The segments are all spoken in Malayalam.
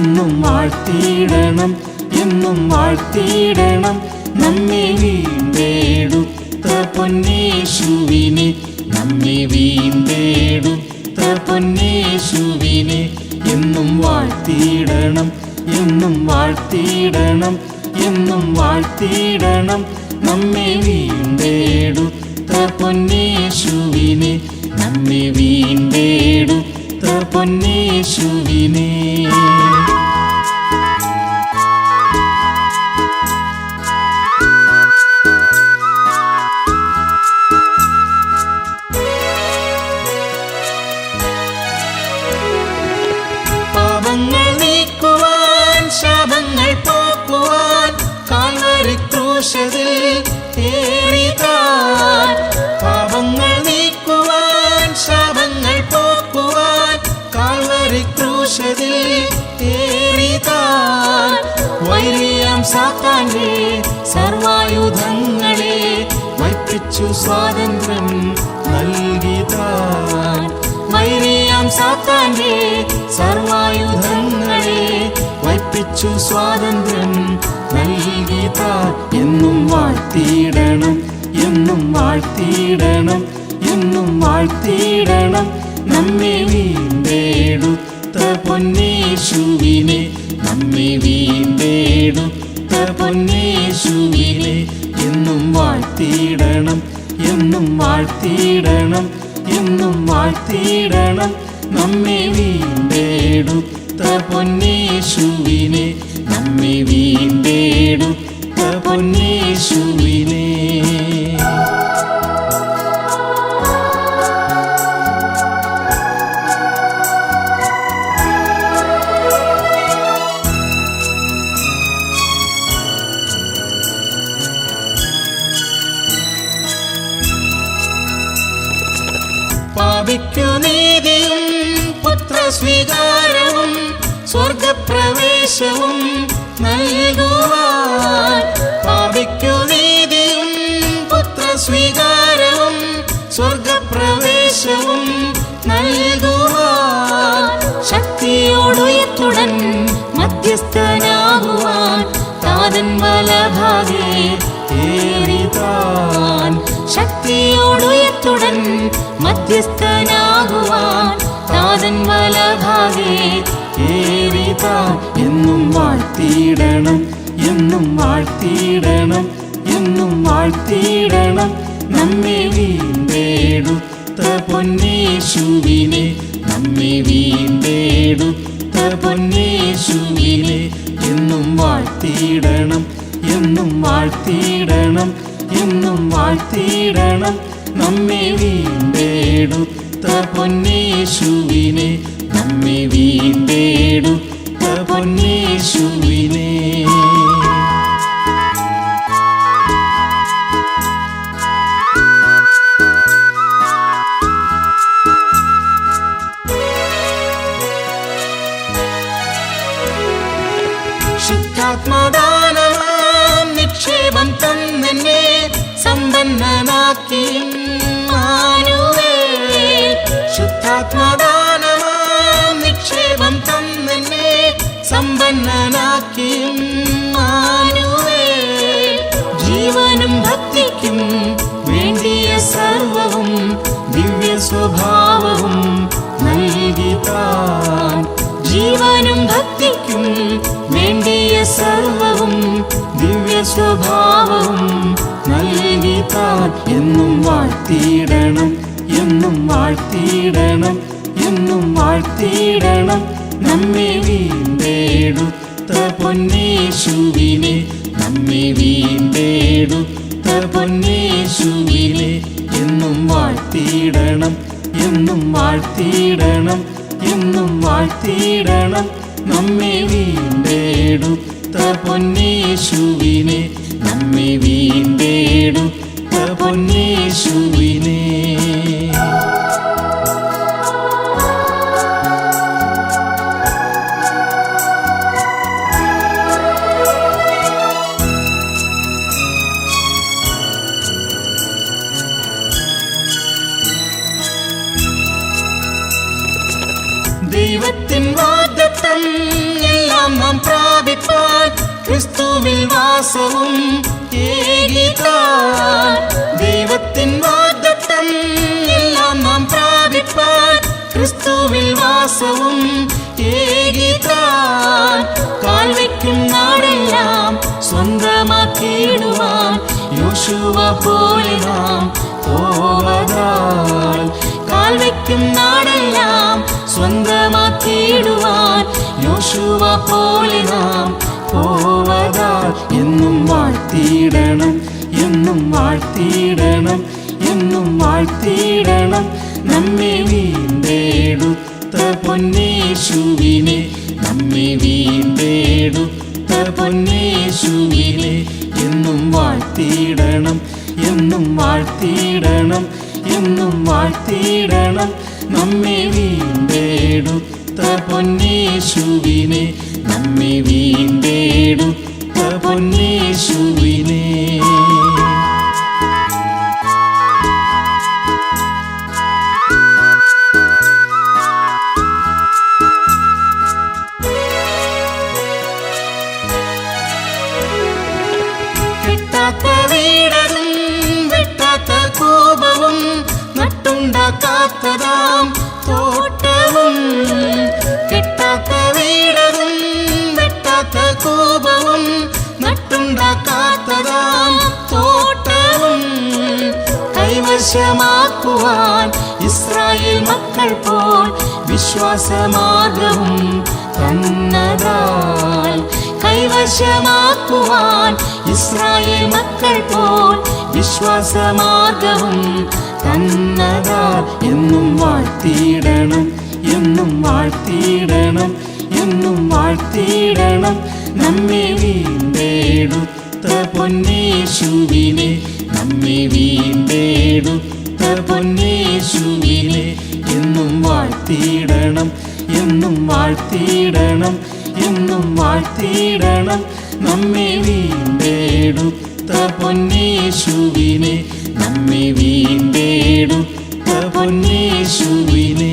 എന്നും വാഴ്ത്തിയിടണം, എന്നും വാഴ്ത്തിയിടണം. നമ്മെ വീണ്ടെടുത്ത പൊന്നേശുവിനെ, നമ്മെ വീണ്ടെടുത്ത പൊന്നേശുവിനെ എന്നും വാഴ്ത്തിയിടണം, എന്നും വാഴ്ത്തിയിടണം, എന്നും വാഴ്ത്തിയിടണം. നമ്മെ വീണ്ടെടുത്ത പൊന്നേശുവിനെ, നമ്മെ വീണ്ടെടുത്ത പൊന്നേശുവിനെ. പാപങ്ങൾ നീക്കുവാൻ, ശാപങ്ങൾ പോക്കുവാൻ കാൽവരി ക്രൂശിൽ ഏറിതാൻ. പാപങ്ങൾ നീക്കുവാൻ, ശാപങ്ങൾ പോക്കുവാൻ കാൽവരി ക്രൂശിൽ ഏറിതാൻ. വൈരിയാം സാത്താന്റെ സർവായുധങ്ങളെ വയ്പ്പിച്ചു സ്വാതന്ത്ര്യം നൽകിതാൻ. വൈരിയാം സാത്താന്റെ സർവായുധങ്ങളെ വയ്പ്പിച്ചു സ്വാതന്ത്ര്യം നൽകിതാൻ. എന്നും വാഴ്ത്തിയിടണം, എന്നും വാഴ്ത്തിയിടണം, എന്നും വാഴ്ത്തിയിടണം. നമ്മെ വീണ്ടെടുത്ത പൊന്നേശുവിനെ, നമ്മെ വീണ്ടെടുത്ത പൊന്നേശുവിനെ എന്നും വാഴ്ത്തിയിടണം, എന്നും വാഴ്ത്തിയിടണം, എന്നും വാഴ്ത്തിയിടണം. നമ്മെ വീണ്ടെടുത്ത പൊന്നേശുവിനെ, നമ്മെ വീണ്ടെടുത്ത പൊന്നേശുവിനെ. പാപിക്കു നീതിയും പുത്രസ്വീകാരവും സ്വർഗപ്രവേശവും നൽകുവാൻ. പാപിക്കു നീതിയും പുത്രസ്വീകാരവും സ്വർഗപ്രവേശവും നൽകുവാൻ. ശക്തിയോടുയർത്തുടൻ മധ്യസ്ഥനാകുവാൻ താതൻ വലഭാഗേ ഏറിതാൻ. ശക്തിയോടുയർത്തുടൻ മധ്യസ്ഥനാകുവാൻ താതൻ വലഭാഗേ ഏറിതാൻ. എന്നും വാഴ്ത്തിയിടണം, എന്നും വാഴ്ത്തിയിടണം, എന്നും വാഴ്ത്തിയിടണം. നമ്മെ വീണ്ടെടുത്ത പൊന്നേശുവിനെ, നമ്മെ വീണ്ടെടുത്ത പൊന്നേശുവിനെ എന്നും വാഴ്ത്തിയിടണം, എന്നും വാഴ്ത്തിയിടണം, എന്നും വാഴ്ത്തിയിടണം. നമ്മെ വീണ്ടെടുത്ത പൊന്നേശുവിനെ, നമ്മെ വീണ്ടെടുത്ത പൊന്നേശുവിനെ. ശുദ്ധാത്മദാനമാം നിക്ഷേപം തന്നെന്നെ സമ്പന്നനാക്കി ഇമ്മാനുവേൽ. ശുദ്ധാത്മദാനമാം നിക്ഷേപം തന്നെന്നെ സമ്പന്നനാക്കി ഇമ്മാനുവേൽ. ജീവനും ഭക്തിക്കും വേണ്ടിയ സർവവും ദിവ്യ സ്വഭാവവും നൽകിതാൻ. ജീവനും ഭക്തിക്കും വേണ്ടിയ സർവവും ദിവ്യ സ്വഭാവവും നൽകിതാൻ. എന്നും വാഴ്ത്തിയിടണം, എന്നും വാഴ്ത്തിയിടണം, എന്നും വാഴ്ത്തിയിടണം. നമ്മെ വീണ്ടെടുത്ത പൊന്നേശുവിനെ, നമ്മെ വീണ്ടെടുത്ത പൊന്നേശുവിനെ എന്നും വാഴ്ത്തിയിടണം, എന്നും വാഴ്ത്തിയിടണം, എന്നും വാഴ്ത്തിയിടണം. നമ്മെ വീണ്ടെടുത്ത പൊന്നേശുവിനെ, നമ്മെ വീണ്ടെടുത്ത പൊന്നേശുവിനെ. ദൈവത്തിൻ വാഗ്ദത്തം എല്ലാ ക്രിസ്തുവിൽ വാസവും ഏകിതാൻ ദൈവത്തിൻ വാഗ്ദത്തം എല്ലാം നാം പ്രാപിപ്പാൻ ക്രിസ്തുവിൽ വാസവും ഏകിതാൻ കാൽവയ്ക്കും നാടെല്ലാം സ്വന്തമാക്കിയിടുവാൻ യോശുവ പോലെ നാം പോവതാൽ കാൽവയ്ക്കും നാടെല്ലാം സ്വന്തമാക്കിയിടുവാൻ യോശുവ പോലെ നാം പോവതാൽ എന്നും വാഴ്ത്തിയിടണം എന്നും വാഴ്ത്തിയിടണം എന്നും വാഴ്ത്തിയിടണം നമ്മെ വീണ്ടെടുത്ത പൊന്നേശുവിനെ നമ്മെ വീണ്ടെടുത്ത പൊന്നേശുവിനെ എന്നും വാഴ്ത്തിയിടണം എന്നും വാഴ്ത്തിയിടണം എന്നും വാഴ്ത്തിയിടണം നമ്മെ വീണ്ടെടുത്ത പൊന്നേശുവിനെ നമ്മെ വീണ്ടെടുത്ത പൊന്നേശുവിനെ കെട്ടാത്ത വീടതും വെട്ടാത്ത കോപവും നട്ടുണ്ടാക്കാത്തതാം തോട്ടവും കെട്ടാത്ത വീടതും വെട്ടാത്ത കോപവും നട്ടുണ്ടാക്കാത്തതാം തോട്ടവും കൈവശമാക്കുവാൻ ഇസ്രായേൽ മക്കൾ പോൽ വിശ്വാസമാർഗവും തന്നതാൽ കൈവശമാക്കുവാൻ ഇസ്രായേൽ മക്കൾ പോൽ വിശ്വാസമാർഗവും തന്നതാൽ എന്നും വാഴ്ത്തിയിടണം എന്നും വാഴ്ത്തിയിടണം എന്നും വാഴ്ത്തിയിടണം നമ്മെ വീണ്ടെടുത്ത പൊന്നേശുവിനെ നമ്മെ വീണ്ടെടുത്ത പൊന്നേശുവിനെ എന്നും വാഴ്ത്തിയിടണം എന്നും വാഴ്ത്തിയിടണം എന്നും വാഴ്ത്തിയിടണം നമ്മെ വീണ്ടെടുത്ത പൊന്നേശുവിനെ നമ്മെ വീണ്ടെടുത്ത പൊന്നേശുവിനെ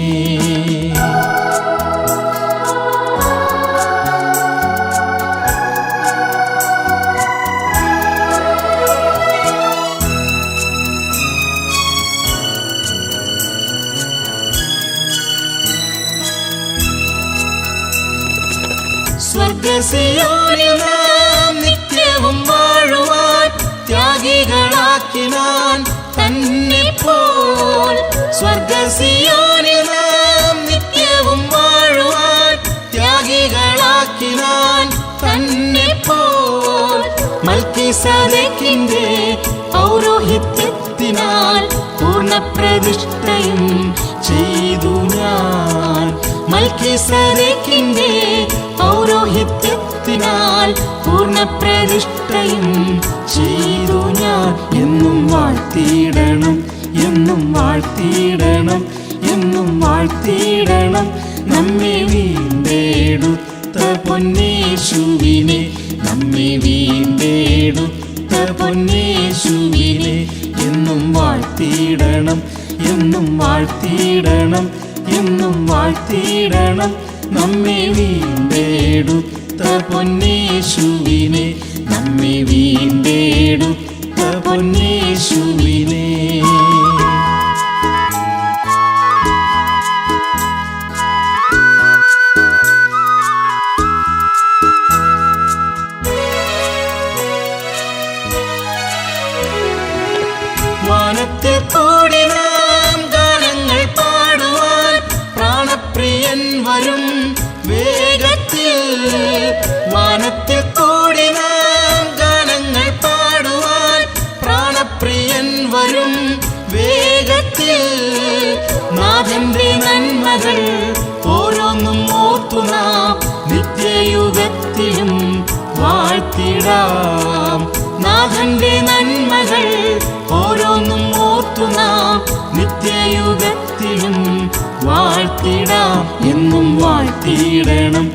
സ്വർഗ്ഗസിയോനിൽ നാം നിത്യവും വാഴുവാൻ ത്യാഗികളാക്കിനാൻ തന്നെ പോൽ സ്വർഗ്ഗസിയോനിൽ നാം നിത്യവും വാഴുവാൻ ത്യാഗികളാക്കിനാൻ തന്നെ പോൽ മൽക്കീസേദെക്കിന്റെ പൗരോഹിത്യത്തിനാൽ പൂർണ്ണപ്രതിഷ്ഠയും ചെയ്തു ഞാൻ മൽക്കീസേദെക്കിന്റെ പൗരോഹിത്യത്തിനാൽ പൂർണ്ണപ്രതിഷ്ഠയും ചെയ്തു ഞാൻ എന്നും വാഴ്ത്തിയിടണം എന്നും വാഴ്ത്തിയിടണം എന്നും വാഴ്ത്തിയിടണം നമ്മെ വീണ്ടെടുത്ത പൊന്നേശുവിനെ നമ്മെ വീണ്ടെടുത്ത പൊന്നേശുവിനെ എന്നും വാഴ്ത്തിയിടണം എന്നും വാഴ്ത്തിയിടണം എന്നും വാഴ്ത്തിയിടണം നമ്മെ വീണ്ടെടുത്ത പൊന്നേശുവിനെ നമ്മെ വീണ്ടെടുത്ത പൊന്നേശുവിനെ വാനത്തിൽ കൂടി നാം ഗാനങ്ങൾ പാടുവാൻ പ്രാണപ്രിയൻ വരും വേഗത്തിൽ വാനത്തിൽ കൂടി നാം ഗാനങ്ങൾ പാടുവാൻ പ്രാണപ്രിയൻ വരും വേഗത്തിൽ നാഥന്റെ നന്മകൾ ഓരോന്നും ഓർത്തു നാം നിത്യയുഗത്തിലും വാഴ്ത്തിടാം നാഥന്റെ നന്മകൾ ഓരോന്നും ഓർത്തു നാം നിത്യയുഗത്തിലും വാഴ്ത്തിടാം എന്നും വാഴ്ത്തിയിടണം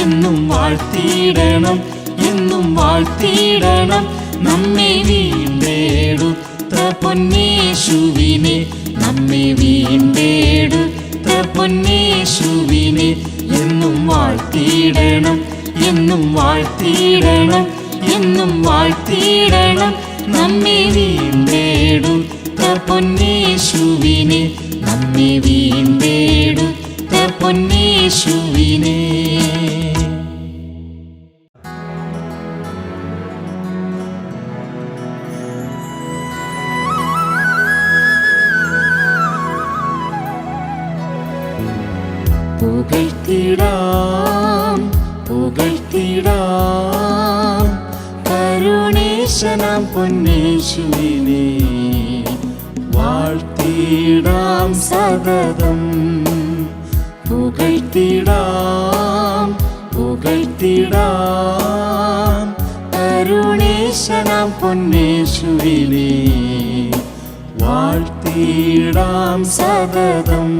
എന്നും വാഴ്ത്തിയിടണം എന്നും വാഴ്ത്തിയിടണം നമ്മെ വീണ്ടെടുത്ത പൊന്നേശുവിനെ നമ്മെ വീണ്ടെടുത്ത പൊന്നേശുവിനെ എന്നും വാഴ്ത്തിയിടണം എന്നും വാഴ്ത്തിയിടണം എന്നും വാഴ്ത്തിയിടണം നമ്മെ വീണ്ടെടുത്ത പൊന്നേശുവിനെ, നമ്മെ വീണ്ടെടുത്ത പൊന്നേശുവിനെ. പുകഴ്ത്തിടാം പുകഴ്ത്തിടാം കരുണേശനാം പൊന്നേശുവിനെ, വാഴ്ത്തിടാം സതതം. പുകഴ്ത്തിടാം പുകഴ്ത്തിടാം കരുണേശനാം പൊന്നേശുവിനെ, വാഴ്ത്തിടാം സതതം.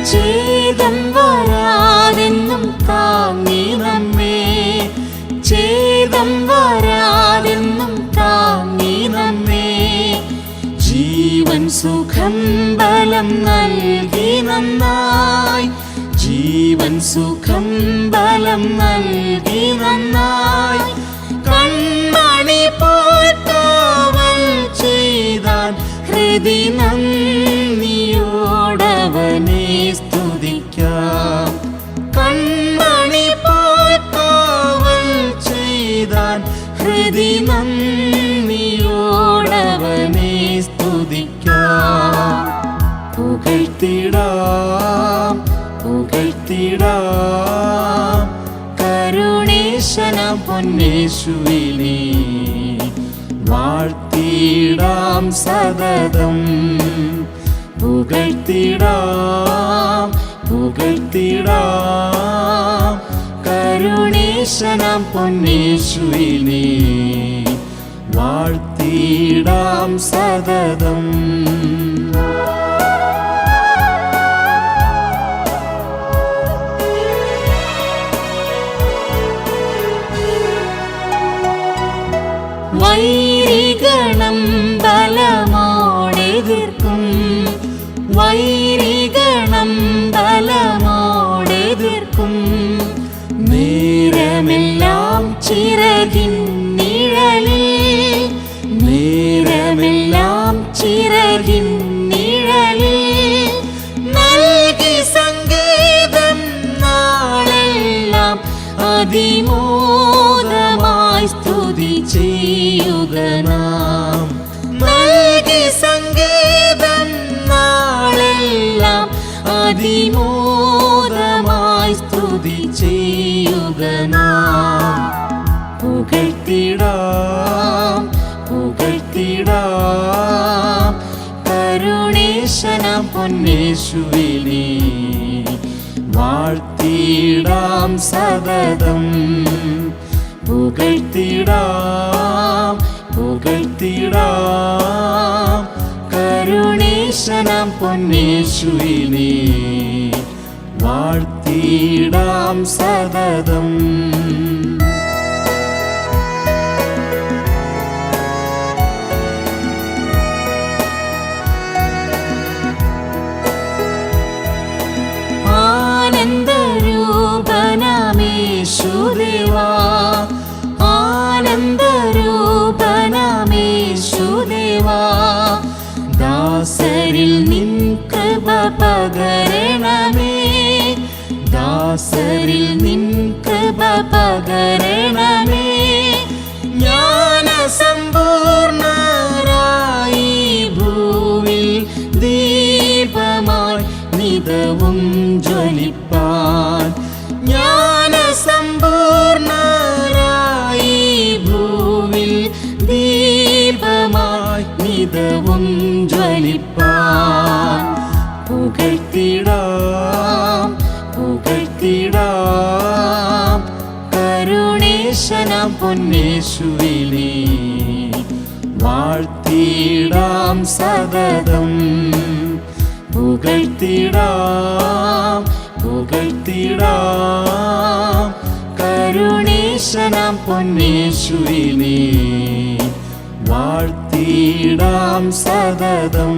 ഛേദം വരാതെന്നും താങ്ങി നമ്മെ, ഛേദം വരാതെന്നും താങ്ങി നമ്മെ, ജീവൻ സുഖം ബലം നൽകി നന്നായി, ജീവൻ സുഖം ബലം നൽകി നന്നായി, കൺമണി പോൽ ചെയ്താൻ ഹൃദി നന്ദിയോടവനെ സ്തുതിക്കാം. കൺമണി പോൽ ചെയ്താൻ ഹൃദി നന്ദിയോടവനെ സ്തുതിക്കാം. പുകഴ്ത്തിടാം പുകഴ്ത്തിടാം കരുണേശനാം പൊന്നേശുവിനെ, വാഴ്ത്തിടാം സതതം. പുകഴ്ത്തിടാം പുകഴ്ത്തിടാം കരുണേശനാം പൊന്നേശുവിനെ, വാഴ്ത്തിടാം സതതം. വൈരിഗണം ബലമോടെതിർക്കും, വൈരിഗണം ബലമോടെതിർക്കും, നേരമെല്ലാം ചിറകിൻ നിഴലിൽ, നേരമെല്ലാം ചിറകിൻ നിഴലിൽ, നൽകി സങ്കേതം നാളെല്ലാം അതിമോദമായി സ്തുതി ചെയ്യുക നാം. നൽകി സങ്കേതം നാളെല്ലാം അതിമോദമായി സ്തുതി ചെയ്യുക നാം. പുകഴ്ത്തിടാം പുകഴ്ത്തിടാം കരുണേശനാം പൊന്നേശുവിനെ, വാഴ്ത്തിടാം സതതം. പുകഴ്ത്തിടാം പുകഴ്ത്തിടാം കരുണേശനാം പൊന്നേശുവിനെ, വാഴ്ത്തിടാം സതതം. ആനന്ദരൂപനാമേശുദേവാ, ആനന്ദരൂപനാമേശുദേവാ, ദാസരിൽ നിൻ കൃപ പകരണമേ, ദാസരിൽ നിൻ കൃപ പകരണമേ, ജ്ഞാനസമ്പൂർണരായി ഭൂവിൽ ദീപമായി നിതവും ജ്വലിപ്പാൻ, ജ്ഞാനസമ്പൂർണരായി ഭൂവിൽ ദീപമായി നിതവും ജ്വലിപ്പാൻ. പുകഴ്ത്തിടാം പുകഴ്ത്തിടാം കരുണേശനാം പൊന്നേശുവിനെ, വാഴ്ത്തിടാം സതതം. പുകഴ്ത്തിടാം പുകഴ്ത്തിടാം കരുണേശനാം പൊന്നേശുവിനെ, വാഴ്ത്തി വാഴ്ത്തിടാം സതതം.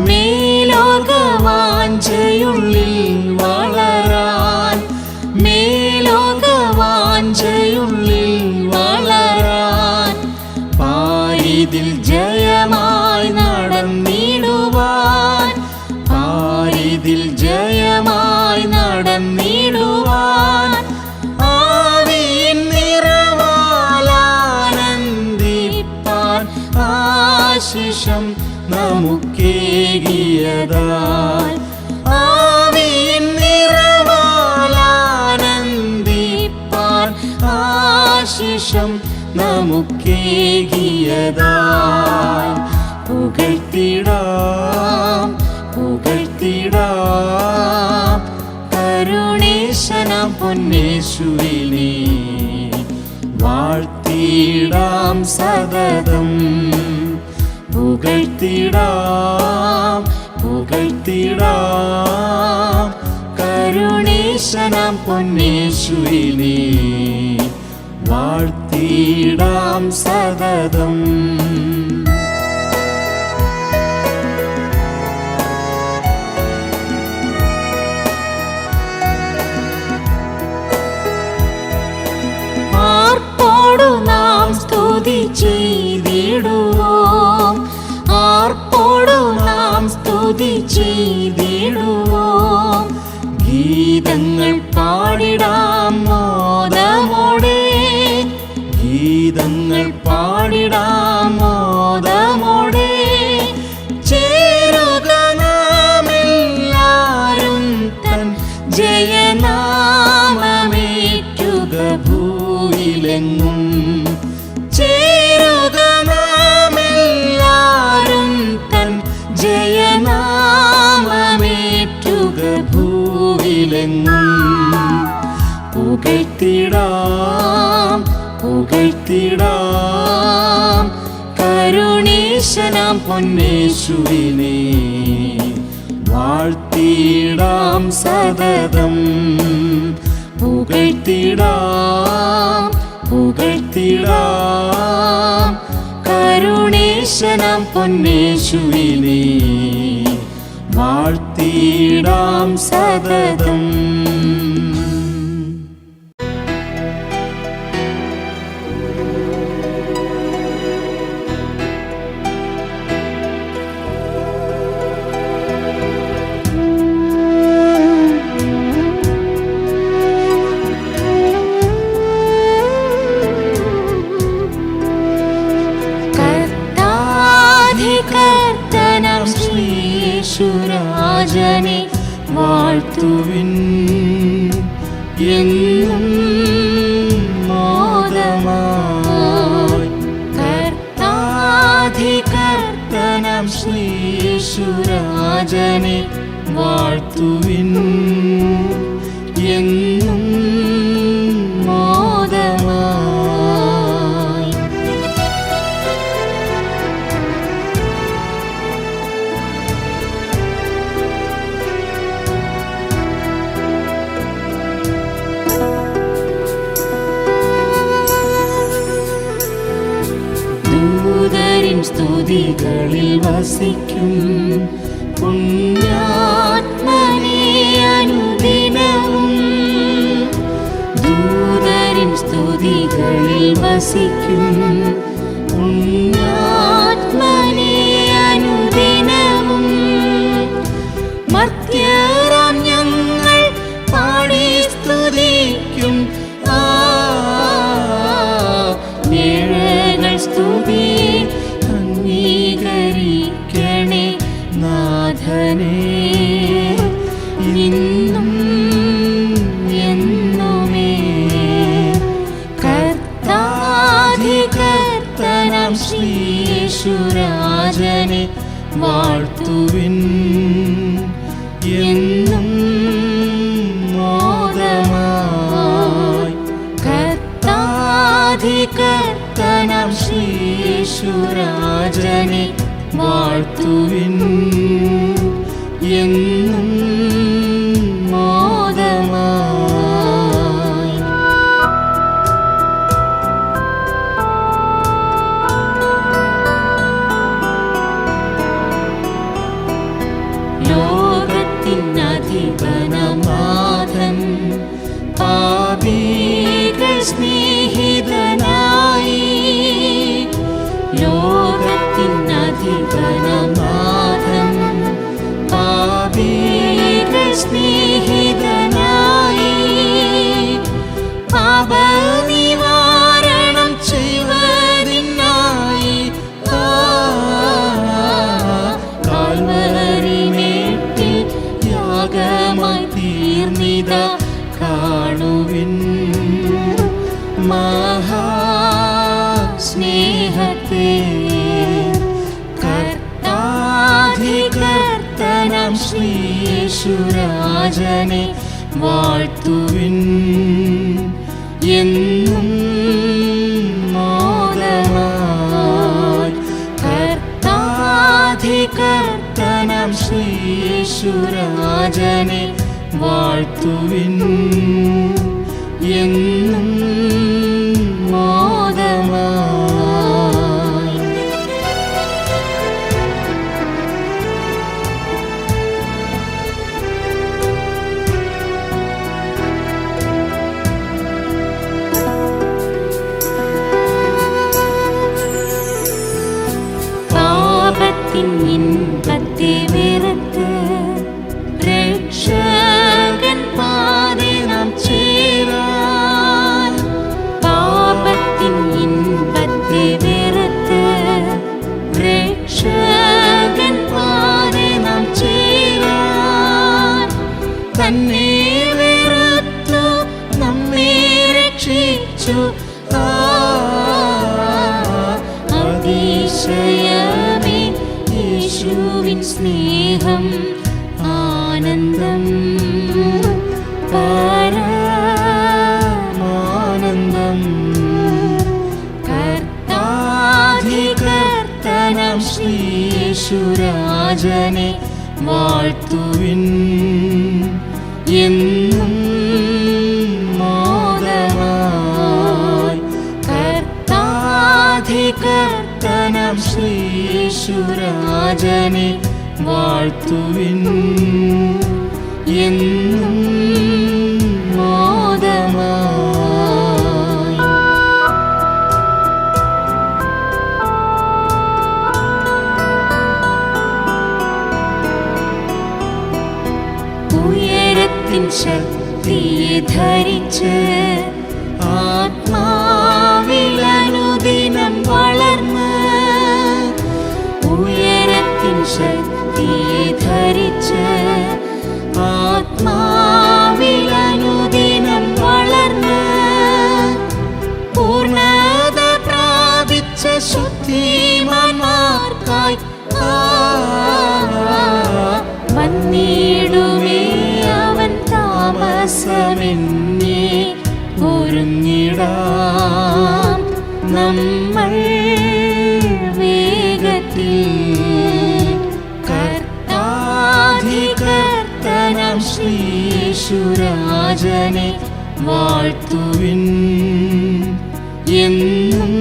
മേലോകവാഞ്ചയുള്ളിൽ വളരാൻ, മേലോകവാഞ്ചയുള്ളിൽ വളരാൻ, പാരിതിൽ ജയമായി നടന്നിടുവാൻ, പാരിതിൽ ജയമായി നടന്നിടുവാൻ, ആവിയിൻ നിറവാലാനന്ദിപ്പാൻ ആശിഷം നമുക്കേകിയതാൽ, ആവിയിൻ നിറവാലാനന്ദിപ്പാൻ ആശിഷം നമുക്കേകിയതാൽ, പുകഴ്ത്തിടാം പുകഴ്ത്തിടാം കരുണേശനാം പൊന്നേശുവിനെ, വാഴ്ത്തിടാം സതതം. പുകഴ്ത്തിടാം പുകഴ്ത്തിടാം കരുണേശനാം പൊന്നേശുവിനെ, വാഴ്ത്തിടാം സതതം. ആർപ്പോടു നാം സ്തുതി ചെയ്തിടുവോം, ആർപ്പോടു നാം സ്തുതി ചെയ്തിടുവോം, ഗീതങ്ങൾ പാടിടാം മോദമോടെ, ഗീതങ്ങൾ പാടിടാം മോദമോടെ, ചേരുക നാമെല്ലാരും തൻ ജയനാമമേറ്റുക ഭൂയിലെങ്ങും, ചേരുക നാമെല്ലാരും തൻ ജയനാമമേറ്റുക ഭൂവിലെങ്ങും, പുകഴ്ത്തിടാം പുകഴ്ത്തിടാം കരുണേശനാം പൊന്നേശുവിനെ, വാഴ്ത്തിടാം സതതം. പുകഴ്ത്തിടാം പുകഴ്ത്തിടാം കരുണേശനാം പൊന്നേശുവിനെ, വാഴ്ത്തിടാം സതതം. യേശുരാജനെ വാഴ്ത്തുവിൻ, എന്നും മോദമായി. കർത്താധികർത്തനം ശ്രീയേശുരാജനെ വാഴ്ത്തുവിൻ, എന്നും മോദമായി. ദൂതരിൻ സ്തുതികളിൽ വസിക്കും പുണ്യാത്മനെ അനുദിനവും, ദൂതരിൻ സ്തുതികളിൽ വസിക്കും പുണ്യാത്മനെ അനുദിനവും, മർത്യരാം ഞങ്ങൾ പാടി സ്തുതിക്കും ഏഴകൾ സ്തുതി അംഗീകരിക്കണേ നാഥനേ, ഇന്നും എന്നുമേ. കർത്താധികർത്തനം ശ്രീയേശുരാജനെ വാഴ്ത്തുവിൻ, എന്നും മോദമായി. കർത്താധികർത്തനം ശ്രീയേശുരാജനെ വാഴ്ത്തുവിൻ, എന്നും ഇതാ കാണുവിൻ മഹാസ്നേഹത്തെ. കർത്താധികർത്തനം ശ്രീയേശുരാജനെ വാഴ്ത്തുവിൻ എന്നും മോദമായി. കർത്താധികർത്തനം ശ്രീയേശുരാജനെ വാഴ്ത്തുവിൻ എന്നും മോദമായി. പാപത്തിൻ ഇൻപത്തെ വെറുത്ത് രക്ഷകൻ പാതെ നാം ചേരാൻ. പാപത്തിൻ ഇൻപത്തെ വെറുത്ത് രക്ഷകൻ പാതെ നാം ചേരാൻ. തന്നെ വെറുത്തു നമ്മെ രക്ഷിച്ചു അതിശയമേ യേശുവിൻ സ്നേഹം ആനന്ദം പരമാനന്ദം. കർത്താധികർത്തനം ശ്രീയേശുരാജനെ വാഴ്ത്തുവിൻ എന്നും മോദമായി. കർത്താധികർത്തനം ശ്രീയേശുരാജനെ വാഴ്ത്തുവിൻ എന്നും മോദമായി. ഉയരത്തിൻ ശക്തിയെ ധരിച്ച് ആത്മാവിലനുദിനം വളർന്ന്. ഉയരത്തിൻ ശക്തിയെ ധരിച്ച് ആത്മാവിലനുദിനം വളർന്ന്. പൂർണ്ണത പ്രാപിച്ച ശുദ്ധിമാന്മാർക്കായി വന്നിടുമേ അവൻ താമസമെന്നേ. ഒരുങ്ങിടാം നമ്മൾ വേഗത്തിൽ. കർത്താധികർത്തനം ശ്രീയേശുരാജനെ വാഴ്ത്തുവിൻ എന്നും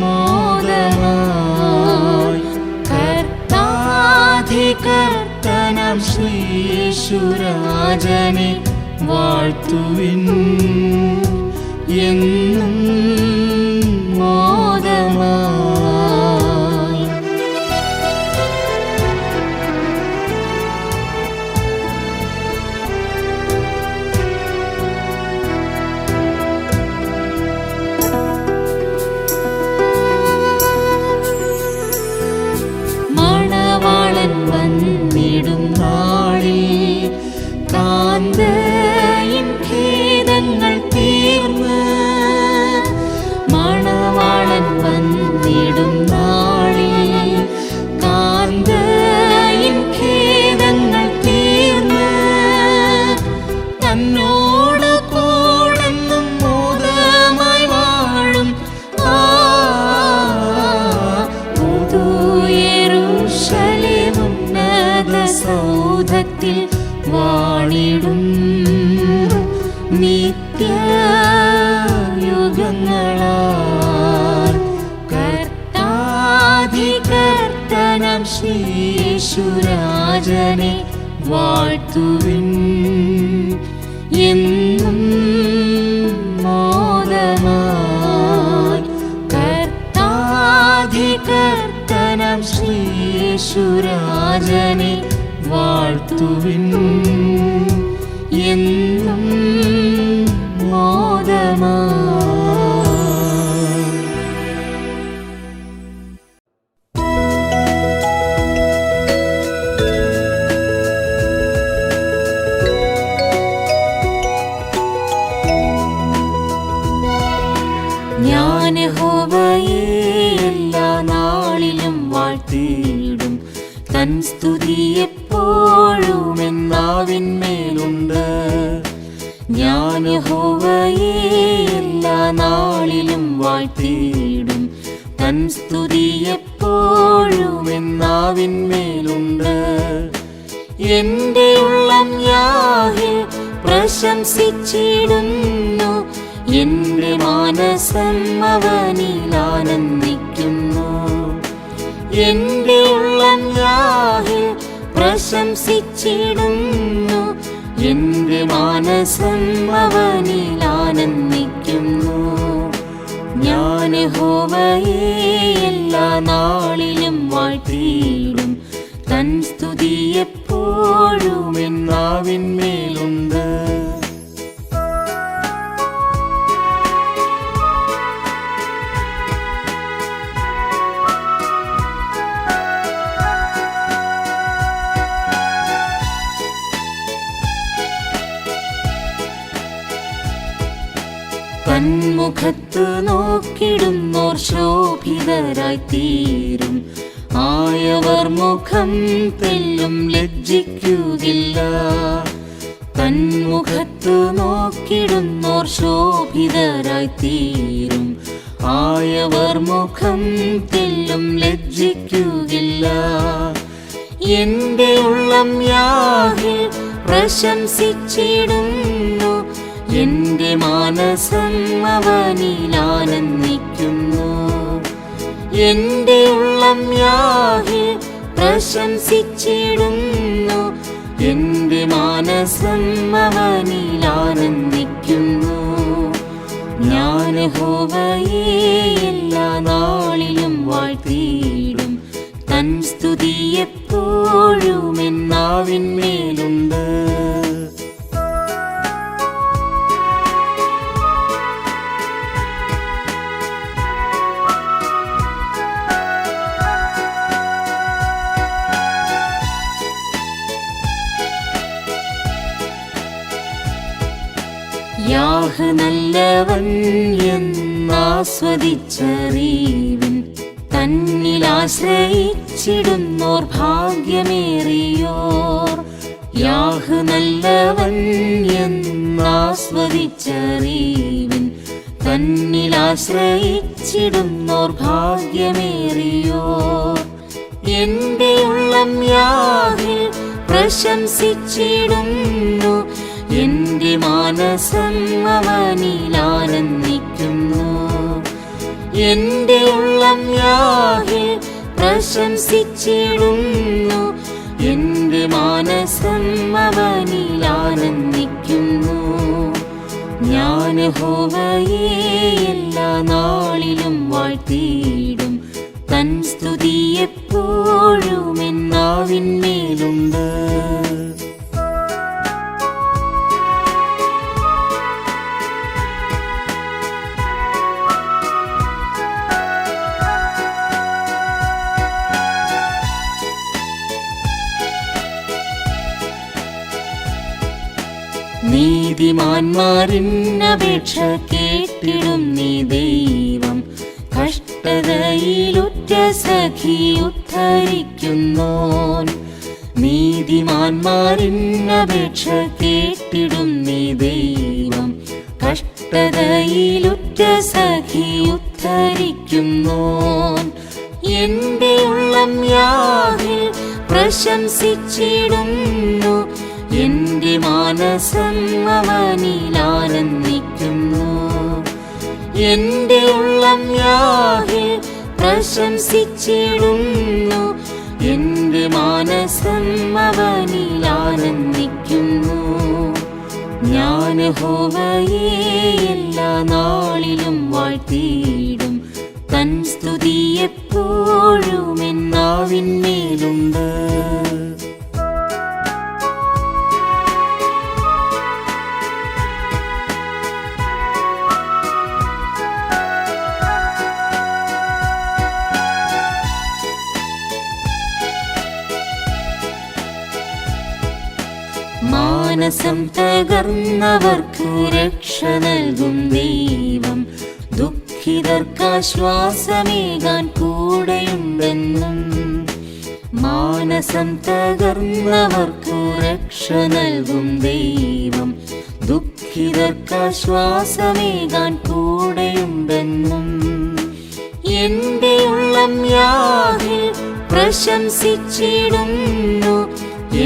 മോദമായി. കർത്താധികർത്തനം ശ്രീയേശുരാജനെ വാഴ്ത്തുവിൻ എന്നും മോദമായി. മണവാളൻ വന്നിടും നാളിൽ കാന്തയിൻ ഖേദങ്ങൾ തീർന്ന്. മണവാളൻ വന്നിടും നാളിൽ കാന്തയിൻ ഖേദങ്ങൾ തീർന്ന്. തന്നോട് കൂടെന്നും മോദമായി വാഴും പുതു യെരൂശലേം ഉന്നത സൗധത്തിൽ വാണിടും നിത്യയുഗങ്ങളാൽ. കർത്താധികർത്തനം ശ്രീയേശുരാജനെ വാഴ്ത്തുവിൻ എന്നും മോദമായി. കർത്താധികർത്തനം ശ്രീയേശുരാജനെ വാഴ്ത്തുവിൻ എന്നും മോദമായി. തൻ സ്തുതി എപ്പോഴും എന്നാവിന്മേലുണ്ട്. ഞാൻ യഹോവയെ എല്ലാ നാളിലും വാഴ്ത്തിയിടും. തൻ സ്തുതി എപ്പോഴും എന്നാവിന്മേലുണ്ട്. എന്റെ ഉള്ളം യാഹിൽ പ്രശംസിച്ചിടുന്നു. എന്റെ മാനസം അവനിൽ ആനന്ദിക്കുന്നു. എന്റെ ഉള്ളം യാഹിൽ പ്രശംസിച്ചിടുന്നു. എന്റെ മാനസം അവനിൽ ആനന്ദിക്കുന്നു. ഞാൻ യഹോവയെ എല്ലാ നാളിലും വാഴ്ത്തിയിടും. തൻ സ്തുതി എപ്പോഴും എന്നാവിന്മേലുണ്ട്. തന്മുഖത്ത് നോക്കിടുന്നോർ ശോഭിതരായി തീരും. ആയവർ മുഖം തെല്ലും ലജ്ജിക്കുകയില്ല. തന്മുഖത്ത് നോക്കിടുന്നോർ ശോഭിതരായി തീരും. ആയവർ മുഖം തെല്ലും ലജ്ജിക്കുകയില്ല. എന്റെ ഉള്ളം യാഹിൽ പ്രശംസിച്ചിടുന്നു. എന്റെ മാനസം അവനിൽ ആനന്ദിക്കുന്നു. എന്റെ ഉള്ളം യാഹിൽ പ്രശംസിച്ചിടുന്നു. എന്റെ മാനസം അവനിൽ ആനന്ദിക്കുന്നു. ഞാൻ യഹോവയെ എല്ലാ നാളിലും വാഴ്ത്തിയിടും. തൻ സ്തുതി എപ്പോഴും എന്നാവിന്മേലുണ്ട്. യാഹ് നല്ലവൻ എന്നാസ്വദിച്ചറിവിൻ. തന്നിൽ ആശ്രയിച്ചിടുന്നോർ ഭാഗ്യമേറിയോർ. യാഹ് നല്ലവൻ എന്നാസ്വദിച്ചറിവിൻ. തന്നിൽ ആശ്രയിച്ചിടുന്നോർ ഭാഗ്യമേറിയോർ. എന്റെ ഉള്ളം യാഹിൽ പ്രശംസിച്ചിടുന്നു. എന്റെ മാനസം അവനിൽ ആനന്ദിക്കുന്നു. എന്റെ ഉള്ളം യാഹിൽ പ്രശംസിച്ചിടുന്നു. എന്റെ മാനസം അവനിൽ ആനന്ദിക്കുന്നു. ഞാൻ യഹോവയെ എല്ലാ നാളിലും വാഴ്ത്തിയിടും. തൻ സ്തുതി എപ്പോഴും എന്നാവിന്മേലുണ്ട്. നീതിമാന്മാരിന്നപേക്ഷ കേട്ടിടും നീ ദൈവം. കഷ്ടതയിലുറ്റ സഖി ഉദ്ധരിക്കുന്നോൻ. നീതിമാന്മാരിന്നപേക്ഷ കേട്ടിടും നീ ദൈവം. കഷ്ടതയിലുറ്റ സഖി ഉദ്ധരിക്കുന്നോൻ. എന്റെ ഉള്ളം യാഹിൽ പ്രശംസിച്ചിടുന്നു. എന്റെ മാനസം അവനിൽ ആനന്ദിക്കുന്നു. എന്റെ ഉള്ളം യാഹിൽ പ്രശംസിച്ചിടുന്നു. എന്റെ മാനസം അവനിൽ ആനന്ദിക്കുന്നു. ഞാൻ യഹോവയെ എല്ലാ നാളിലും വാഴ്ത്തിയിടും. തൻ സ്തുതി എപ്പോഴും എന്നാവിന്മേലുണ്ട്. മാനസം തകർന്നവർക്ക് രക്ഷ നൽകും ദൈവം. ദുഃഖിതർക്കാശ്വാസമേകാൻ കൂടെയുണ്ടെന്നും. മാനസം തകർന്നവർക്കു രക്ഷ നൽകും ദൈവം, ദുഃഖിതർക്കാശ്വാസമേകാൻ കൂടെയുണ്ടെന്നും. എന്റെ ഉള്ളം യാഹിൽ പ്രശംസിച്ചിടുന്നു,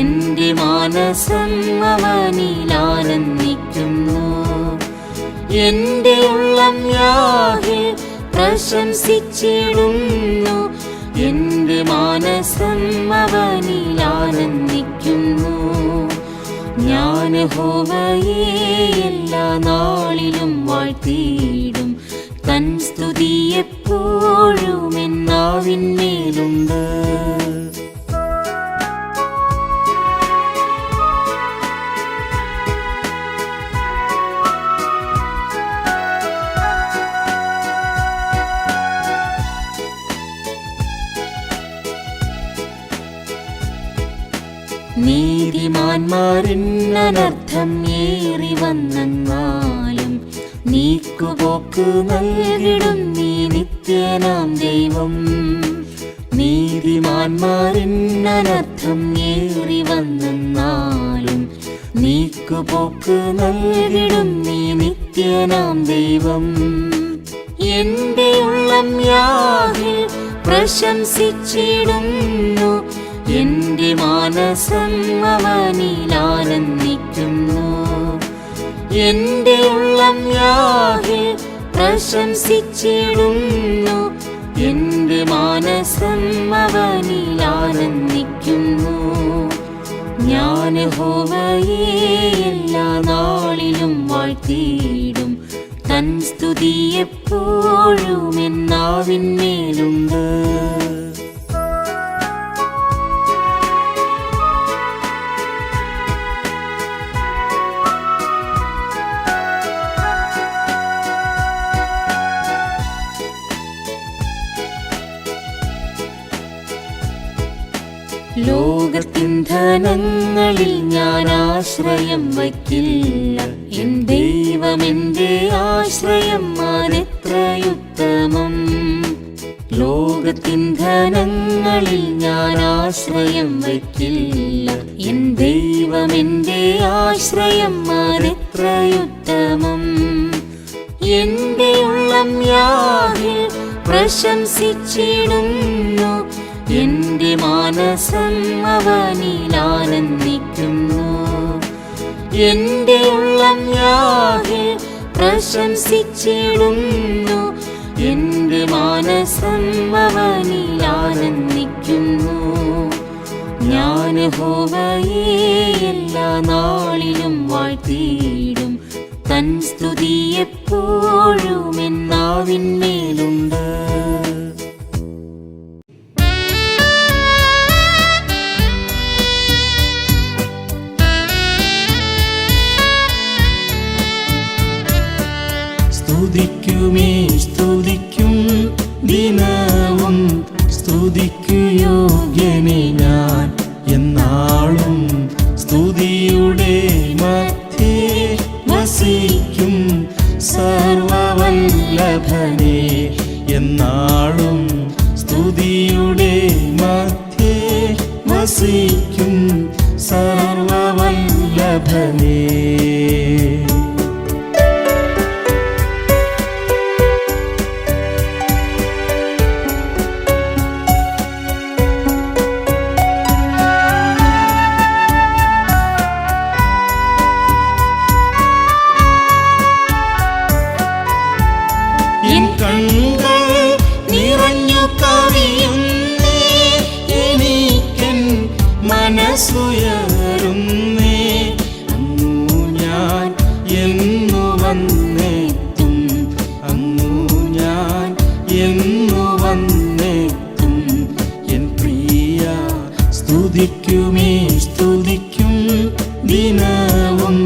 എന്റെ മാനസം അവനിൽ ആനന്ദിക്കുന്നു. എന്റെ ഉള്ളം യാഹിൽ പ്രശംസിച്ചിടുന്നു, എന്റെ മാനസം അവനിൽ ആനന്ദിക്കുന്നു. ഞാൻ യഹോവയെ എല്ലാ നാളിലും വാഴ്ത്തിയിടും, തൻ സ്തുതി എപ്പോഴും എൻ നാവിന്മേലുണ്ട്. നീതിമാന്മാരിന്നനർത്ഥം ഏറി വന്നെന്നാലും നീക്കുപോക്ക് നൽകിടും നീ നിത്യനാം ദൈവം. നീതിമാന്മാരിന്നനർത്ഥം ഏറി വന്നെന്നാലും നീക്കുപോക്ക് നൽകിടും നീ നിത്യനാം ദൈവം. എന്റെ ഉള്ളം യാഹിൽ പ്രശംസിച്ചിടുന്നു, എന്റെ മാനസം അവനിൽ ആനന്ദിക്കുന്നു. എന്റെ ഉള്ളം യാഹിൽ പ്രശംസിച്ചിടുന്നു, എന്റെ മാനസം അവനിൽ ആനന്ദിക്കുന്നു. ഞാൻ യഹോവയെ എല്ലാ നാളിലും വാഴ്ത്തിയിടും, തൻ സ്തുതി എപ്പോഴും എൻ നാവിന്മേലുണ്ട്. ലോകത്തിൻ ധനങ്ങളിൽ ഞാൻ ആശ്രയം വയ്ക്കില്ല, എൻ ദൈവം എന്റെ ആശ്രയം അതെത്രയുത്തമം. ലോകത്തിൻ ധനങ്ങളിൽ ഞാൻ ആശ്രയം വയ്ക്കില്ല, എൻ ദൈവം എന്റെ ആശ്രയം അതെത്രയുത്തമം. എന്റെ ഉള്ളം യാഹിൽ പ്രശംസിച്ചിടുന്നു, എന്റെ മാനസം അവനിൽ ആനന്ദിക്കുന്നു. എന്റെ ഉള്ളം യാഹിൽ പ്രശംസിച്ചിടുന്നു, എന്റെ മാനസം അവനിൽ ആനന്ദിക്കുന്നു. ഞാൻ യഹോവയെ എല്ലാ നാളിലും വാഴ്ത്തിയിടും, തൻ സ്തുതി എപ്പോഴും എൻ നാവിന്മേലുണ്ട്. സ്തുതിക്കുമേ സ്തുതിക്കും ദിനവും, സ്തുതിക്കു യോഗ്യനെ ഞാൻ എന്നാളും. സ്തുതിയുടെ മധ്യേ വസിക്കും സർവവല്ലഭനെ എന്നാളും. സ്തുതിയുടെ മധ്യേ വസിക്കും സർവവല്ലഭനെ. മനസ്സുയരുന്നേ അങ്ങു ഞാൻ എന്നു വന്നെത്തും, അങ്ങു ഞാൻ എന്നു വന്നെത്തും. എൻ പ്രിയ സ്തുതിക്കുമേ സ്തുതിക്കും ദിനവും,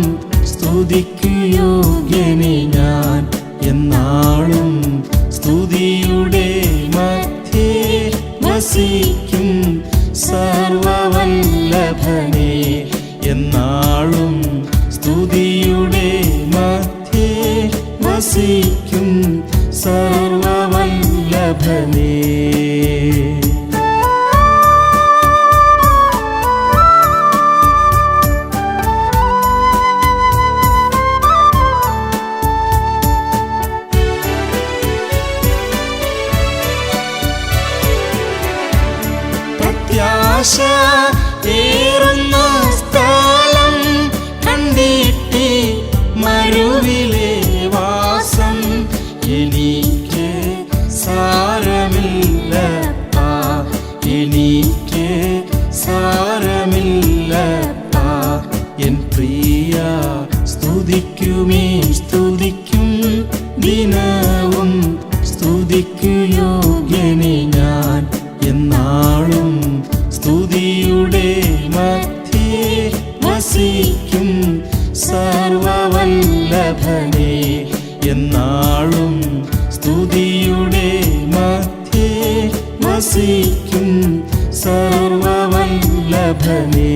സ്തുതിക്കു യോഗ്യനെ ഞാൻ എന്നാളും. സ്തുതിയുടെ മധ്യേ വസിക്കും സർവവല്ലഭനെ എന്നാളും. സ്തുതിയുടെ മധ്യേ വസിക്കും സർവവല്ലഭനെ. സർവവല്ലഭനേ.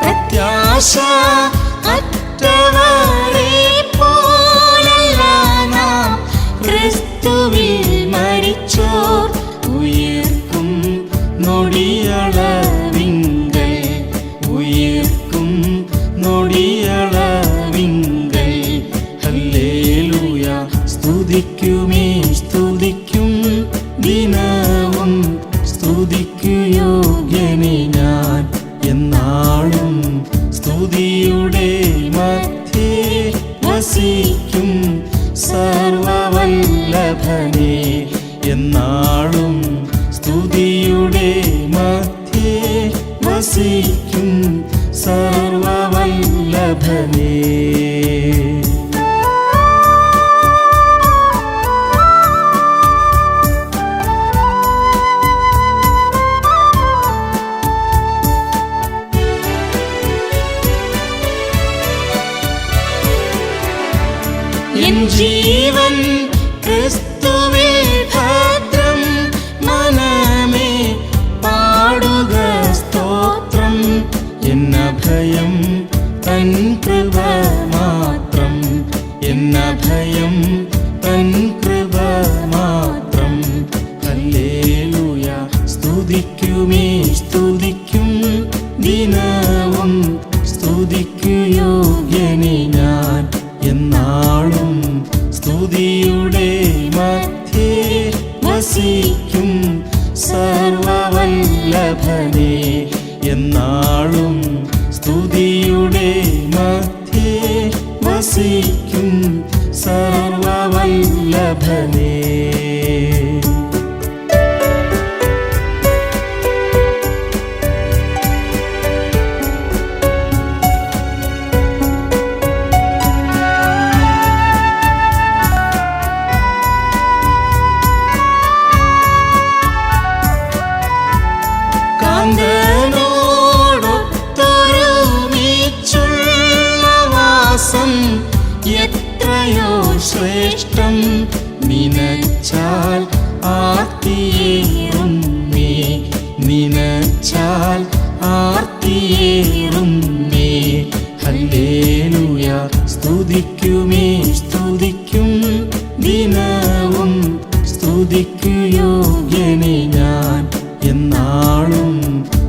പ്രത്യാശ അറ്റവരെ പോലല്ല നാം ക്രിസ്തുവിൽ മരിച്ചോർ ഉയർക്കും നൊടിയളവിങ്കൽ, ഉയർക്കും നൊടിയളവിങ്കൽ. ഹല്ലേലൂയ സ്തുതിക്കുമേ സ്തുതിക്കും ദിനവും, സ്തുതിക്കു യോഗ്യനെ ഞാൻ എന്നാളും. സ്തുതിയുടെ മധ്യേ വസിക്കും സർവവല്ലഭനേ എന്നാളും. സ്തുതിയുടെ മധ്യേ വസിക്കും സർവവല്ലഭനേ. എൻ ജീവൻ ക്രിസ്തുവിൽ ഭദ്രം, മനമേ പാടുക സ്തോത്രം. എന്നഭയം തൻ കൃപ മാത്രം, എന്നഭയം തൻ കൃപ മാത്രം. ഹല്ലേലൂയ സ്തുതിക്കുമേ സ്തുതിക്കും ദിനവും, സ്തുതിക്കു യോഗ്യനെ ഞാൻ എന്നാളും. സ്തുതിയുടെ മധ്യേ വസിക്കും സർവവല്ലഭനേ എന്നാളും. സ്തുതിയുടെ മധ്യേ വസിക്കും സർവവല്ലഭനേ. കാന്തനോടൊത്തൊരുമിച്ചുള്ള വാസം എത്രയോ ശ്രേഷ്ഠം. നിനച്ചാൽ ആർത്തിയേറുന്നേ, നിനച്ചാൽ ആർത്തിയേറുന്നേ. ഹല്ലേലൂയ സ്തുതിക്കുമേ സ്തുതിക്കും ദിനവും, സ്തുതിക്കു യോഗ്യനെ ഞാൻ എന്നാളും.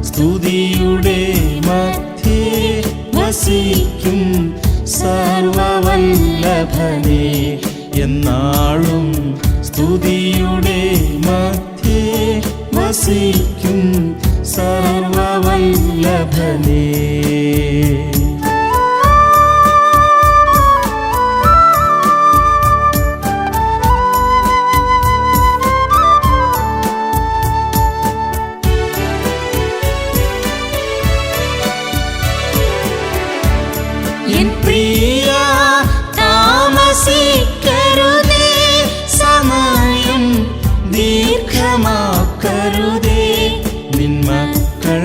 സ്തുതിയുടെ മധ്യേ വസിക്കും സർവവല്ലഭനേ എന്നാളും. സ്തുതിയുടെ മധ്യേ വസിക്കും സർവവല്ലഭനേ. എൻ പ്രിയ താമസിക്കരുതേ, സമയം ദീർഘമാക്കരുതേ. നിന്മക്കൾ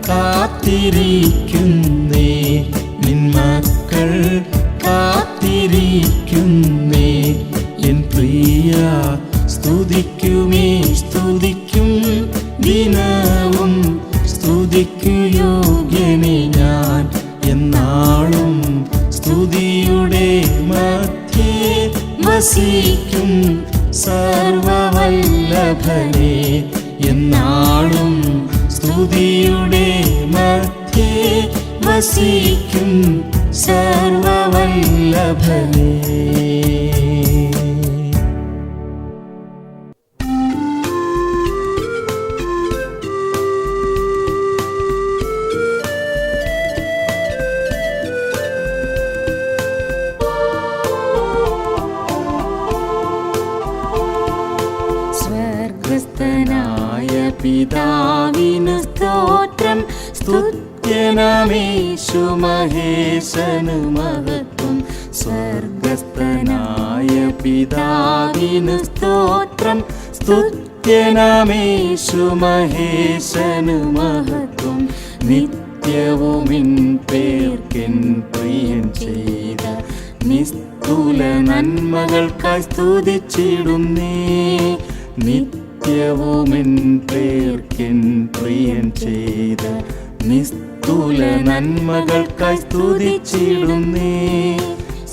കാത്തിരിക്കുന്നേ, നിന്മക്കൾ കാത്തിരിക്കുന്നേ. എൻ പ്രിയ സ്തുതിക്കുമേ സ്തുതിക്കും ദിനവും, സ്തുതിക്കു യോഗ്യനെ ഞാൻ എന്നാളും. സ്തുതിയുടെ മധ്യേ വസിക്കും സർവവല്ലഭനേ എന്നാളും. സ്തുതിയുടെ മധ്യേ വസിക്കും സർവവല്ലഭനേ. സ്വർഗസ്ഥനായ പിതാവിനു സ്തോത്രം, സ്തുത്യനമേശു മഹേശനു മഹത്വം. സ്വർഗസ്ഥനായ പിതാവിനു സ്തോത്രം, സ്തുത്യ നിത്യനാമേശു മഹേശനു മഹത്വം നിത്യവുമിൻ പേർക്കെൻ പ്രിയൻ ചെയ്ത നിസ്തുല നന്മകൾക്കായി സ്തുതിച്ചിടുന്നേ. നിത്യവുമിൻ പേർക്കെൻ പ്രിയൻ ചെയ്ത നിസ്തുല നന്മകൾക്കായി സ്തുതിച്ചിടുന്നേ.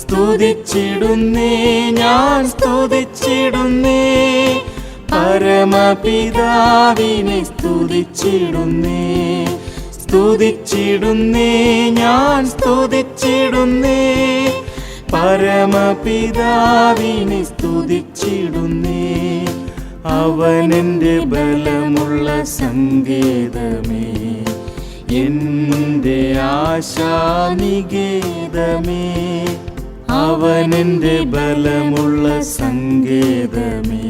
സ്തുതിച്ചിടുന്നേ, ഞാൻ സ്തുതിച്ചിടുന്നേ, പരമപിതാവിനെ സ്തുതിച്ചിടുന്നേ. സ്തുതിച്ചിടുന്നേ, ഞാൻ സ്തുതിച്ചിടുന്നേ, പരമപിതാവിനെ സ്തുതിച്ചിടുന്നേ. അവനെൻ്റെ ബലമുള്ള സങ്കേതമേ, എൻ്റെ ആശാനികേതമേ. അവനെൻ്റെ ബലമുള്ള സങ്കേതമേ,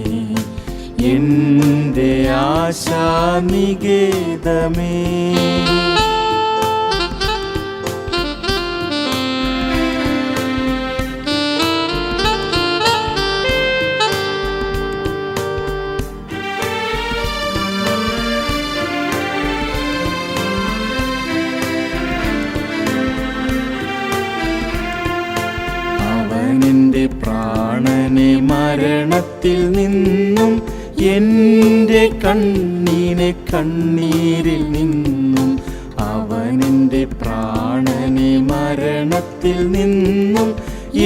എൻ്റെ ആശാനികേതമേ. അവനെൻ്റെ പ്രാണനെ മരണത്തിൽ നിന്നും എൻ്റെ കണ്ണീനെ കണ്ണീരിൽ നിന്നും. അവനെൻ്റെ പ്രാണനെ മരണത്തിൽ നിന്നും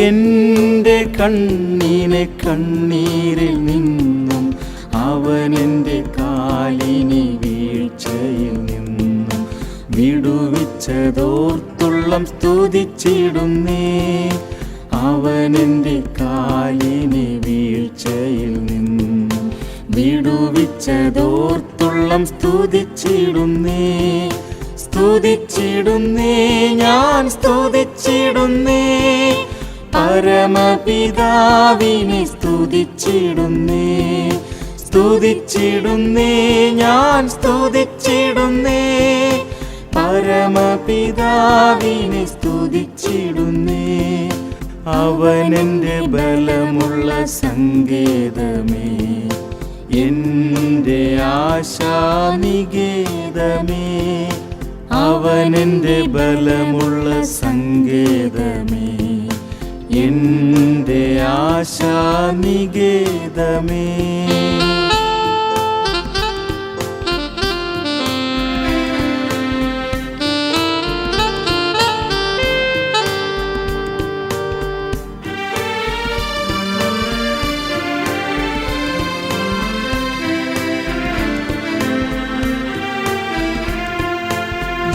എൻ്റെ കണ്ണീനെ കണ്ണീരിൽ നിന്നും. അവനെൻ്റെ കാലിനെ വീഴ്ചയിൽ നിന്നും വിടുവിച്ചതോർത്തുള്ളം സ്തുതിച്ചിടുന്നേ. അവനെൻ്റെ കാലിനെ വീഴ്ചയിൽ നിന്നും വിടുവിച്ചതോർത്തുള്ളം സ്തുതിച്ചിടുന്നേ. സ്തുതിച്ചിടുന്നേ, ഞാൻ സ്തുതിച്ചിടുന്നേ, പരമപിതാവിനെ സ്തുതിച്ചിടുന്നേ. സ്തുതിച്ചിടുന്നേ, ഞാൻ സ്തുതിച്ചിടുന്നേ, പരമപിതാവിനെ സ്തുതിച്ചിടുന്നേ. അവനെൻ്റെ ബലമുള്ള സങ്കേതമേ, എൻ്റെ ആശാനികേതമേ. അവനെൻ്റെ ബലമുള്ള സങ്കേതമേ, എൻ്റെ ആശാനികേതമേ.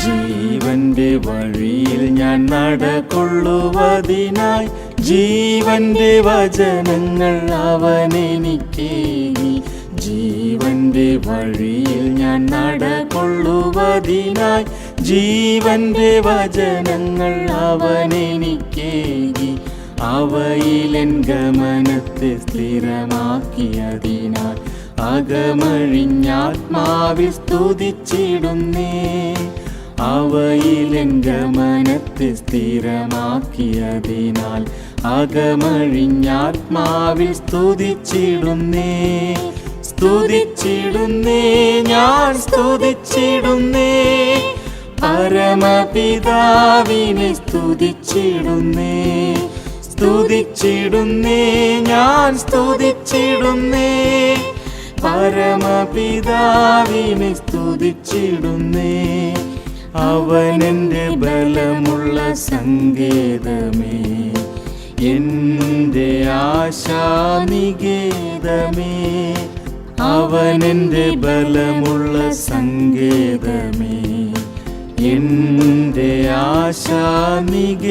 ജീവന്റെ വഴിയിൽ ഞാൻ നടകൊള്ളുവതിനായി ജീവന്റെ വചനങ്ങൾ അവനെനിക്കേകി. ജീവന്റെ വഴിയിൽ ഞാൻ നടകൊള്ളുവതിനായി ജീവന്റെ വചനങ്ങൾ അവനെനിക്കേകി. അവയിലെൻ ഗമനത്തെ സ്ഥിരമാക്കിയതിനാൽ അകമഴിഞ്ഞാത്മാവിൽ സ്തുതിച്ചിടുന്നേ. അവയിലെൻ ഗമനത്തെ സ്ഥിരമാക്കിയതിനാൽ അകമഴിഞ്ഞാത്മാവിൽ സ്തുതിച്ചിടുന്നേ. സ്തുതിച്ചിടുന്നേ, ഞാൻ സ്തുതിച്ചിടുന്നേ, പരമപിതാവിനെ സ്തുതിച്ചിടുന്നേ. സ്തുതിച്ചിടുന്നേ, ഞാൻ സ്തുതിച്ചിടുന്നേ, പരമപിതാവിനെ സ്തുതിച്ചിടുന്നേ. അവനെൻ്റെ ബലമുള്ള സങ്കേതമേ, എൻ്റെ ആശാനികേതമേ. അവനെൻ്റെ ബലമുള്ള സങ്കേതമേ, എൻ്റെ ആശാനികേതമേ.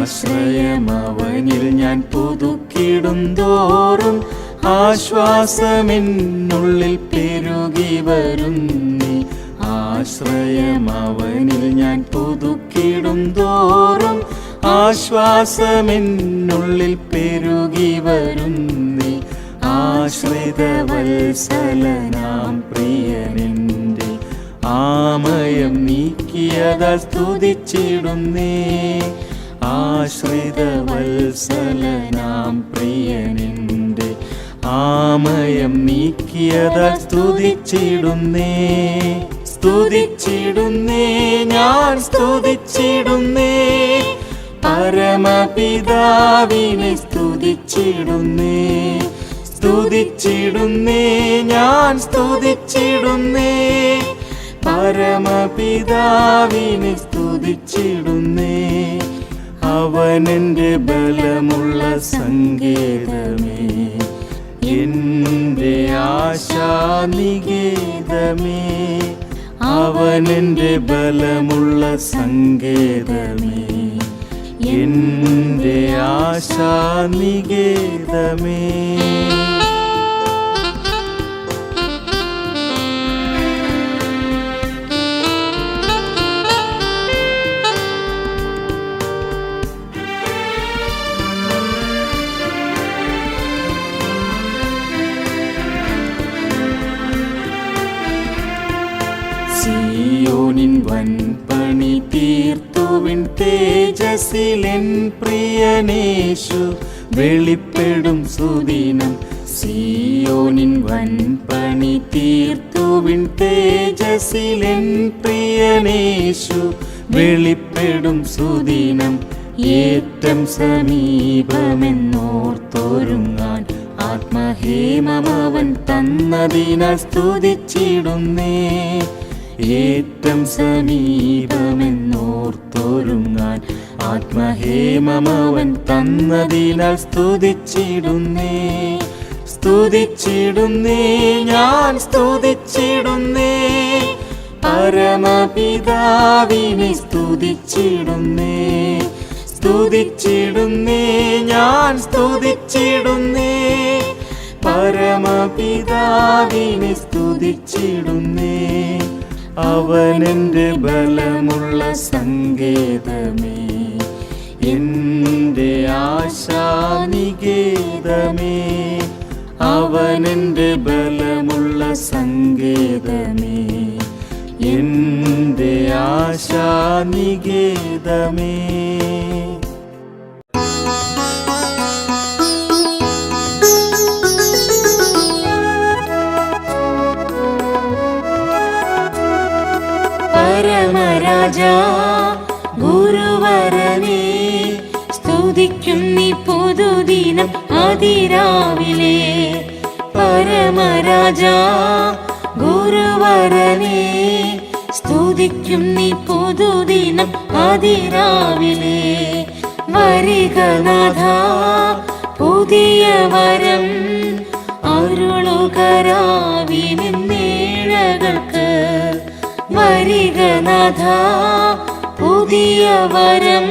ആശ്രയമവനിൽ ഞാൻ പുതുക്കിടുന്തോറും ആശ്വാസമെന്നുള്ളിൽ പെരുകി വരുന്നേ. ആശ്രയമവനിൽ ഞാൻ പുതുക്കിടുന്തോറും ആശ്വാസമെന്നുള്ളിൽ പെരുകി വരുന്നേ. ആശ്രിത വത്സലനാം പ്രിയനെന്റെ ആമയം നീക്കിയതാൽ സ്തുതിച്ചിടുന്നേ. ആശ്രിത വത്സലനാം പ്രിയനെന്റെ ആമയം നീക്കിയതാൽ സ്തുതിച്ചിടുന്നേ. സ്തുതിച്ചിടുന്നേ, ഞാൻ സ്തുതിച്ചിടുന്നേ, പരമപിതാവിനെ സ്തുതിച്ചിടുന്നേ. സ്തുതിച്ചിടുന്നേ, ഞാൻ സ്തുതിച്ചിടുന്നേ, പരമപിതാവിനെ സ്തുതിച്ചിടുന്നേ. അവനെന്റെ ബലമുള്ള സങ്കേതമേ, എന്റെ ആശാനികേതമേ. അവനെന്റെ ബലമുള്ള സങ്കേതമേ, എന്റെ ആശാനികേതമേ. സിയോനിൻ വൻപണി തീർത്തുവിൻ തേജസ്സിലെൻ പ്രിയനേശു വെളിപ്പെടും സുദിനം. സിയോനിൻ വൻപണി തീർത്തുവിൻ തേജസ്സിലെൻ പ്രിയനേശു വെളിപ്പെടും സുദിനം. ഏറ്റം സമീപമെന്നോർത്തൊരുങ്ങാൻ ആത്മഹേമമവൻ തന്നതിനാൽ സ്തുതിച്ചിടുന്നേ. ഏറ്റം സമീപമെന്നോർത്തൊരുങ്ങാൻ ആത്മഹേമമവൻ തന്നതിനാൽ സ്തുതിച്ചിടുന്നേ. സ്തുതിച്ചിടുന്നേ, ഞാൻ സ്തുതിച്ചിടുന്നേ, പരമപിതാവിനെ സ്തുതിച്ചിടുന്നേ. സ്തുതിച്ചിടുന്നേ, ഞാൻ സ്തുതിച്ചിടുന്നേ, പരമപിതാവിനെ സ്തുതിച്ചിടുന്നേ. അവനെന്റെ ബലമുള്ള സങ്കേതമേ, എന്റെ ആശാനികേതമേ. അവനെന്റെ ബലമുള്ള സങ്കേതമേ, എന്റെ ആശാനികേതമേ. പരമരാജാ ഗുരുവരനെ സ്തുതിക്കും നീ പുതുദിനം അതിരാവിലെ. പരമരാജാ ഗുരുവരനെ സ്തുതിക്കും നീ പുതുദിനം അതിരാവിലെ. വരിക നാഥ പുതിയ വരം അരുളുകരാവിനേഴകൾക്ക്. വരിക നാഥ പുതിയ വരം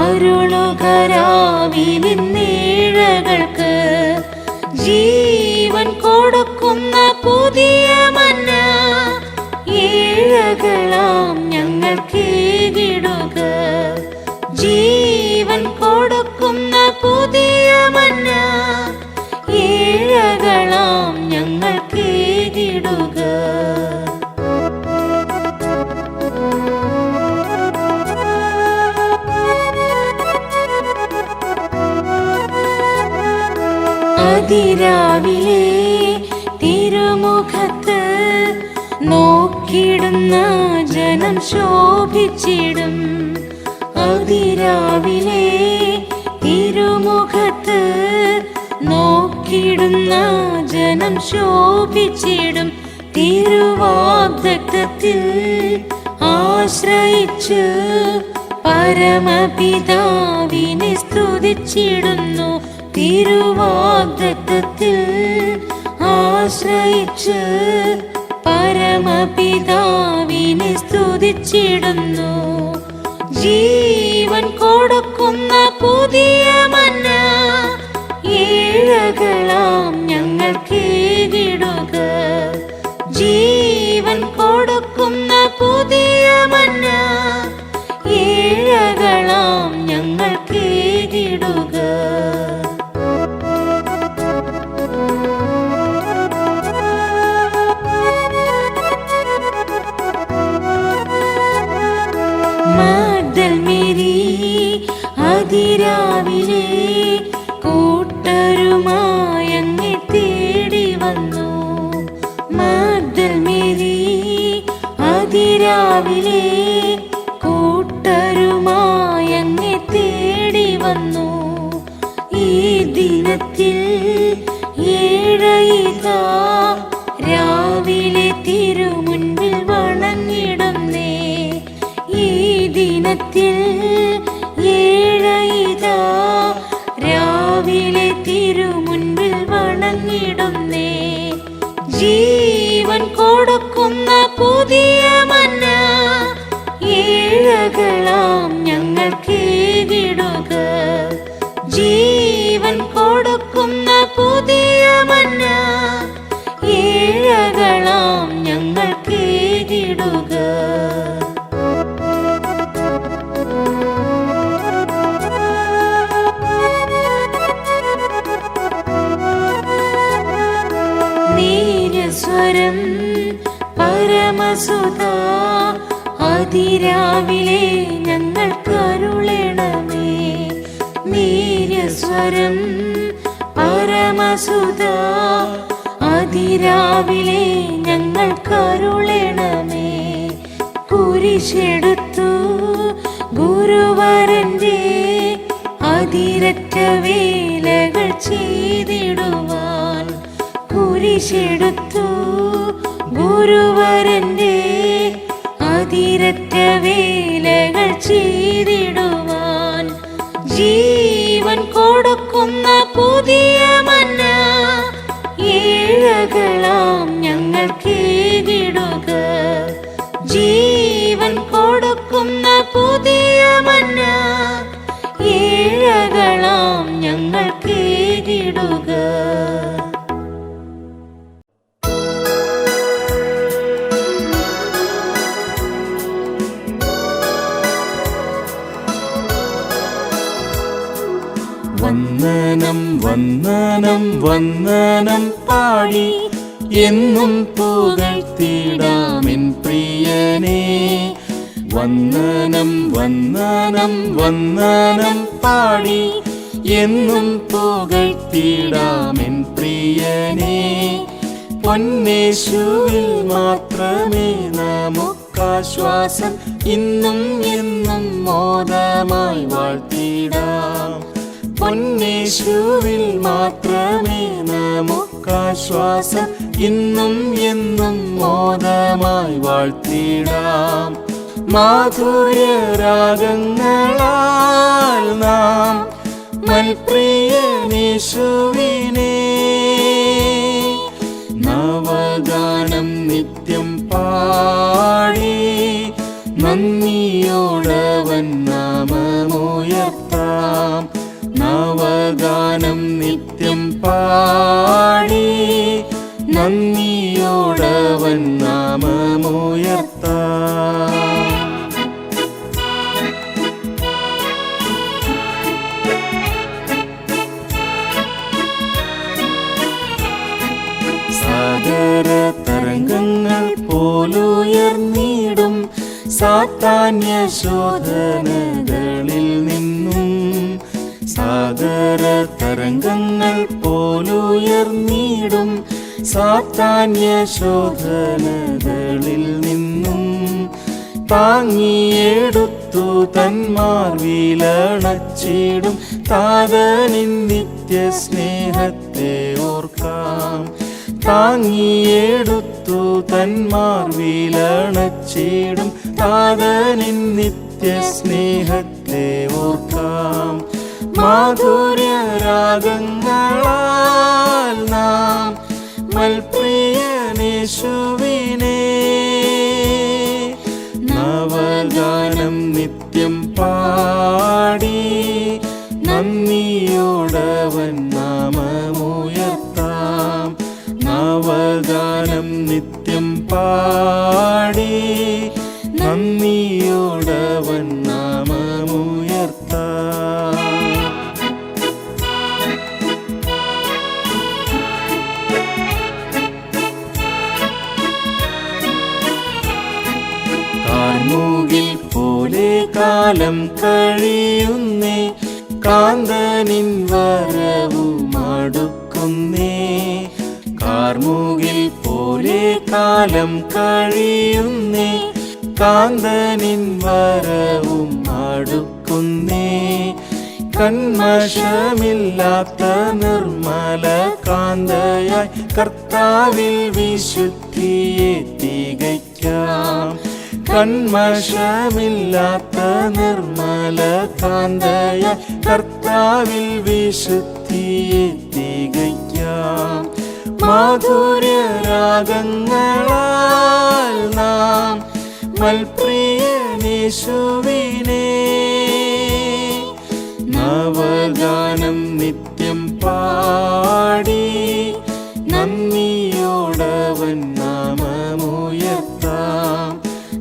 അരുളുകരാവിനേഴകൾക്ക്. ജീവൻ കൊടുക്കുന്ന പുതിയ മന്ന ഏഴകളാം ഞങ്ങൾക്കേകിടുക. ജീവൻ കൊടുക്കുന്ന പുതിയ മന്ന ഏഴകളാം ഞങ്ങൾക്കേകിടുക. അതിരാവിലെ തിരുമുഖത്ത് നോക്കിടുന്ന ജനം ശോഭിച്ചിടും. അതിരാവിലെ തിരുമുഖത്ത് നോക്കിടുന്ന ജനം ശോഭിച്ചിടും. തിരുവാഗ്ദത്തത്തിൽ ആശ്രയിച്ച് പരമപിതാവിനെ സ്തുതിച്ചിടുന്നു. തിരുവാഗ്ദത്തത്തിൽ ആശ്രയിച്ച് പരമപിതാവിനെ സ്തുതിച്ചിടുന്നു. ജീവൻ കൊടുക്കുന്ന പുതിയ മന്ന ഏഴകളാം ഞങ്ങൾക്കേകിടുക. ജീവൻ കൊടുക്കുന്ന പുതിയ മന്ന ഏഴകളാം ദിനത്തിൽ ഏഴയിതാ രാവിലെ തിരുമുൻപിൽ വണങ്ങിടുന്നേ. ഈ ദിനത്തിൽ ഏഴയിതാ രാവിലെ തിരുമുൻപിൽ വണങ്ങിടുന്നേ. ജീവൻ കൊടുക്കുന്ന പുതിയ മന്ന ഏഴകളാം ഞങ്ങൾക്കേകിടുക. ജീവൻ കൊടുക്കുന്ന പുതിയ മന്ന ഏഴകളാം ഞങ്ങൾക്കേകിടുക. നീരസ്വരം പരമസുതാ അതിരാവിലെ ഞങ്ങൾക്കരുളണമേ. നീരസ്വരം പരമസുതാ അതിരാവിലെ ഞങ്ങൾക്കരുളണമേ. കുരിശെടുത്തു ഗുരുവരന്റെ അതിരറ്റ വേലകൾ ചെയ്തിടുവാൻ. കുരിശെടുത്തു ഗുരുവരന്റെ അതിരറ്റ വേലകൾ ചെയ്തിടുവാൻ. ജീവൻ കൊടുക്കുന്ന പുതിയ മന്ന ഏഴകളാം ഞങ്ങൾക്കേകിടുക. ജീവൻ കൊടുക്കുന്ന പുതിയ മന്ന ഏഴകളാം ഞങ്ങൾക്കേകിടുക. വന്ദനം വന്ദനം വന്ദനം പാടി എന്നും പുകഴ്ത്തിടാമെൻ പ്രിയനേ. വന്ദനം വന്ദനം വന്ദനം പാടി എന്നും പുകഴ്ത്തിടാമെൻ പ്രിയനേ. പൊന്നേശുവിൽ മാത്രമേ നമുക്കാശ്വാസം, ഇന്നും എന്നും മോദമായി വാഴ്ത്തിടാം. പൊന്നേശുവിൽ മാത്രമേ നമുക്കാശ്വാസം, ഇന്നും എന്നും മോദമായി വാഴ്ത്തിടാം. മാധുര്യരാഗങ്ങളാൽ നാം മൽപ്രിയനേശുവിനെ നവഗാനം നിത്യം പാടി നന്ദിയോടവൻ നാമമുയർത്താം. നവഗാനം നിത്യം പാടി നന്ദിയോടവൻ നാമമുയർത്താം. സാഗര തരംഗങ്ങൾ പോലുയർന്നിടും സാത്താന്യ ശോധനകളിൽ നിന്നും. സാഗര തരംഗങ്ങൾ പോലുയർന്നിടും സാത്താന്യ ശോധനകളിൽ നിന്നും. താങ്ങിയെടുത്തു തന്മാർവിലണച്ചിടും താതനിൻ നിത്യ സ്നേഹത്തെ ഓർക്കാം. താങ്ങിയെടുത്തു തന്മാർവിലണച്ചിടും താതനിൻ നിത്യ സ്നേഹത്തെ ഓർക്കാം. മാധുര്യരാഗങ്ങളാൽ നാം മൽപ്രിയനേശുവിനെ നവഗാനം നിത്യം പാടി നന്ദിയോടവൻ നാമമുയർത്താം. നവഗാനം നിത്യം പാടി നന്ദിയോടവൻ നാമമുയർത്താം. കാർമുകിൽ പോലെ കാലം കഴിയുന്നേ, കാന്തനിൻ വരവുമടുക്കുന്നേ. കാർമുകിൽ പോലെ കാലം കഴിയുന്നേ, കാന്തനിൻ വരവും അടുക്കുന്നേ. കന്മഷമില്ലാത്ത നിർമ്മല കാന്തയായി കർത്താവിൽ വിശുദ്ധിയെ തികയ്ക്കാം. കന്മഷമില്ലാത്ത നിർമ്മല കാന്തയായി കർത്താവിൽ വിശുദ്ധിയെ തികയ്ക്കാം. മാധുര്യരാഗങ്ങളാൽ നാം മൽപ്രിയനേശുവിനെ നവഗാനം നിത്യം പാടി നന്ദിയോടവൻ നാമമുയർത്താം.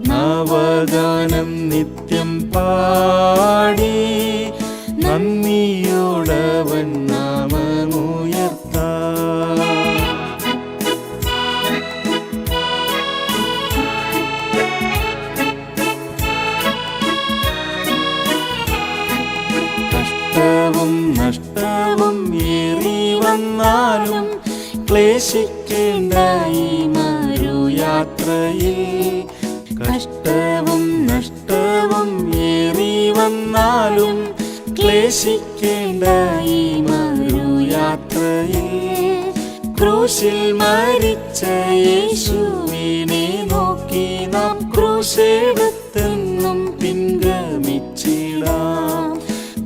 നവഗാനം നിത്യം പാടി നന്ദിയോടവൻ നാമമുയർത്താം. നഷ്ടവും ഏറി വന്നാലും ക്ലേശിക്കേണ്ട ഈ മരുയാത്രയിൽ. കഷ്ടവും നഷ്ടവും ഏറി വന്നാലും ക്ലേശിക്കേണ്ട ഈ മരുയാത്രയിൽ. ക്രൂശിൽ മരിച്ച യേശുവിനെ നോക്കി നാം ക്രൂശെടുത്തെന്നും പിൻഗമിച്ചിടാം.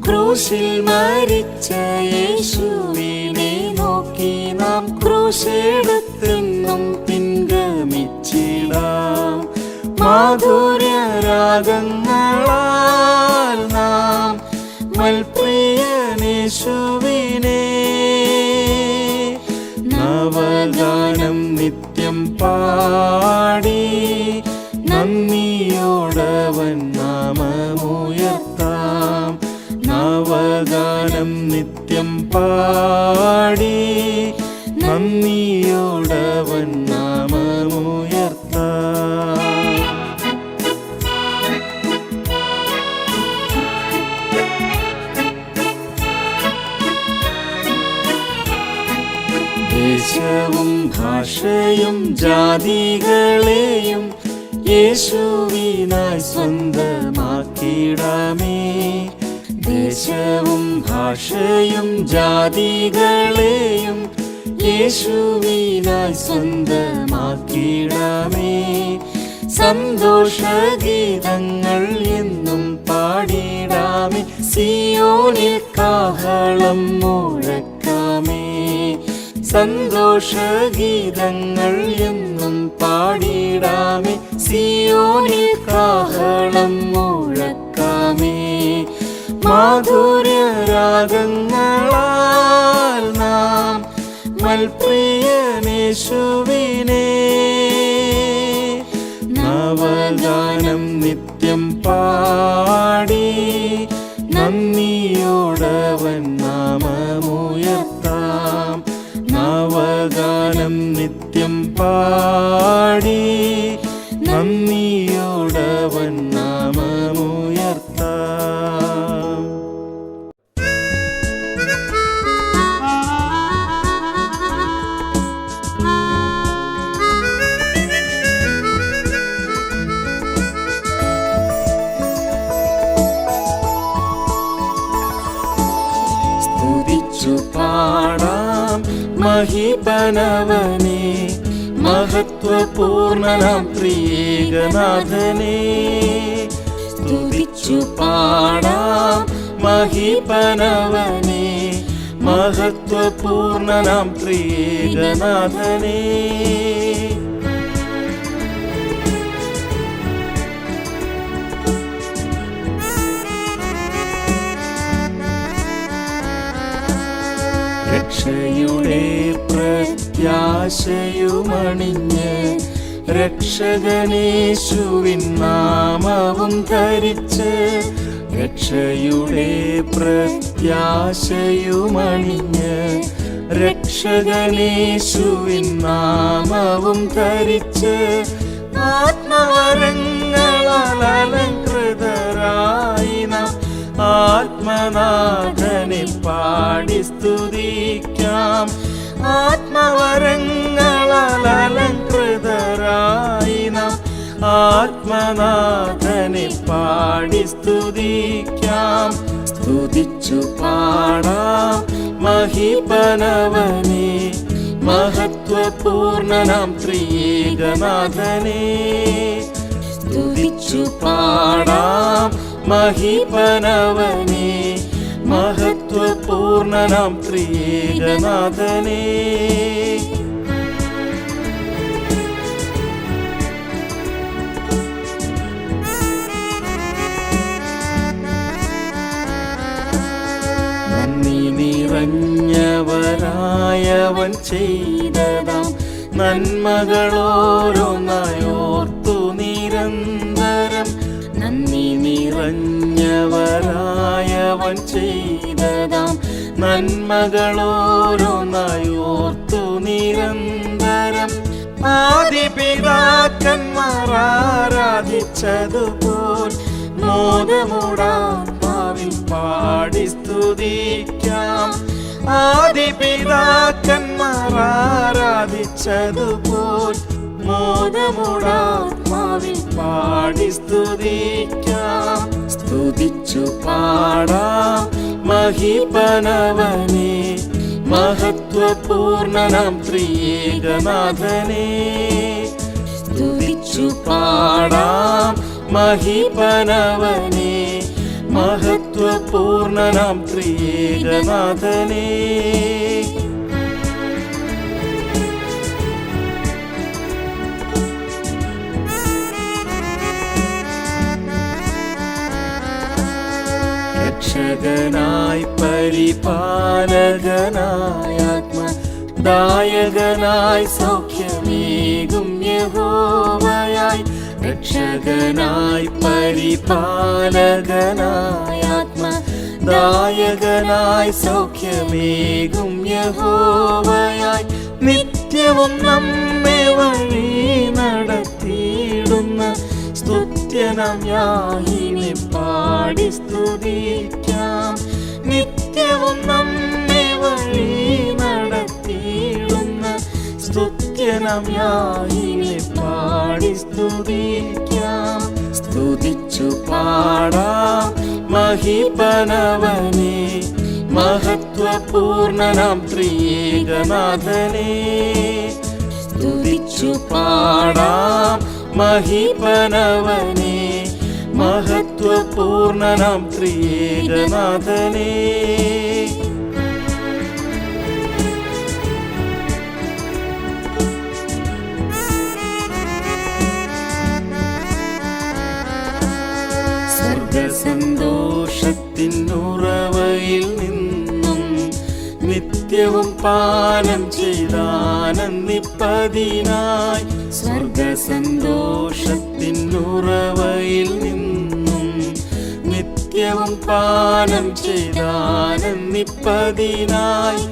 ക്രൂശിൽ മരിച്ച യേശുവിനെ നോക്കി നാം ക്രൂശെടുത്തെന്നും പിൻഗമിച്ചിടാം. മാധുര്യരാഗങ്ങളാൽ നാം മൽപ്രിയനേശുവിനെ നവഗാനം നിത്യം പാടി നന്ദിയോടവൻ നാമമുയർത്താം. നവഗാനം നിത്യം പാടി നന്ദിയോടവൻ നാമമുയർത്താം. ദേശവും ഭാഷയും ജാതികളെയും യേശുവിനായി സ്വന്തമാക്കിടാമേ. ദേശവും ഭാഷയും ജാതികളെയും യേശുവിനായി സ്വന്തമാക്കിടാമേ. സന്തോഷഗീതങ്ങൾ എന്നും പാടിടാമേ. സിയോനിൽ കാഹളം മുഴക്കാമേ. സന്തോഷഗീതങ്ങൾ എന്നും പാടിടാമേ. സിയോനിൽ കാഹളം മുഴക്കാമേ. മാധുര്യരാഗങ്ങളാൽ നാം മൽപ്രിയനേശുവിനെ നവഗാനം നിത്യം പാടി നന്ദിയോടവൻ നാമമുയർത്താം. നവഗാനം നിത്യം പാടി നന്ദിയോടവൻ നാമമുയർത്താം. സ്തുതിച്ചു പാടാം മഹിപനവനെ മഹത്വപൂർണനാം പ്രിയേകനാഥനെ. സ്തുതിച്ചു പാടാം മഹിപനവനെ മഹത്വപൂർണനാം പ്രിയേകനാഥനെ. രക്ഷയുടെ പ്രത്യാശയുമണിഞ്ഞ് രക്ഷകനേശുവിൻ നാമവും ധരിച്ച്. രക്ഷയുടെ പ്രത്യാശയുമണിഞ്ഞ് രക്ഷകനേശുവിൻ നാമവും ധരിച്ച്. ആത്മവരങ്ങളാൽ അലങ്കൃതരായി നാം ആത്മനാഥനെ പാടി സ്തുതിക്കാം. ആത്മവരങ്ങളാൽ അലങ്കൃതരായി നാം ആത്മനാഥനെ പാടി സ്തുതിക്കാം. സ്തുതിച്ചു പാടാം മഹിപനവനെ, മഹത്വപൂർണനാം ത്രിയേകനാഥനെ. സ്തുതിച്ചു പാടാം മഹിപനവനെ, മഹത്വപൂർണനാം ത്രിയേകനാഥനെ. നന്ദി നിറഞ്ഞവരായവൻ ചെയ്തതാം നന്മകളോരോന്നായോർത്തു നിരന്തരം. നന്ദി നിറഞ്ഞവരായവൻ ചെയ്തതാം നന്മകളോരോന്നായോർത്തു നിരന്തരം. ആദിപിതാക്കന്മാർ ആരാധിച്ചതുപോൽ മോദമോടാത്മാവിൽ പാടി സ്തുതിക്കാം. ആദിപിതാക്കന്മാർ ആരാധിച്ചതുപോൽ മോദമോടാത്മാവിൽ പാടി സ്തുതിക്കാം. സ്തുതിച്ചു പാടാം മഹിപനവനെ, മഹത്വപൂർണനാം ത്രിയേകനാഥനെ. സ്തുതിച്ചു പാടാം മഹിപനവനെ, മഹത്വപൂർണനാം ത്രിയേകനാഥനെ. രക്ഷകനായി പരിപാലകനായ ആത്മദായകനായി സൗഖ്യമേകും യഹോവയായി. രക്ഷകനായി പരിപാലകനായ ആത്മദായകനായി സൗഖ്യമേകും യഹോവയായി. നിത്യവും നമ്മെ വഴി നടത്തിയിടുന്ന സ്തുത്യനാം യാഹിനെ പാടി സ്തുതിക്കാം. നിത്യവും നമ്മെ വഴി നടത്തിയിടുന്ന സ്തുത്യനാം യാഹിനെ പാടി സ്തുതിക്കാം. സ്തുതിച്ചു പാടാം മഹിപനവനെ, മഹത്വപൂർണനാം ത്രിയേകനാഥനെ. സ്തുതിച്ചു പാടാം മഹിപനവനെ, മഹത്വപൂർണനാം ത്രിയേകനാഥനെ. സ്വർഗസന്തോഷത്തിനുറവയിൽ നിന്നും നിത്യവും പാനം ചെയ്താനന്ദിപ്പതിനായി. സ്വർഗസന്തോഷത്തിനുറവയിൽ നിന്നും നിത്യവും പാനം ചെയ്താനന്ദിപ്പതിനായി.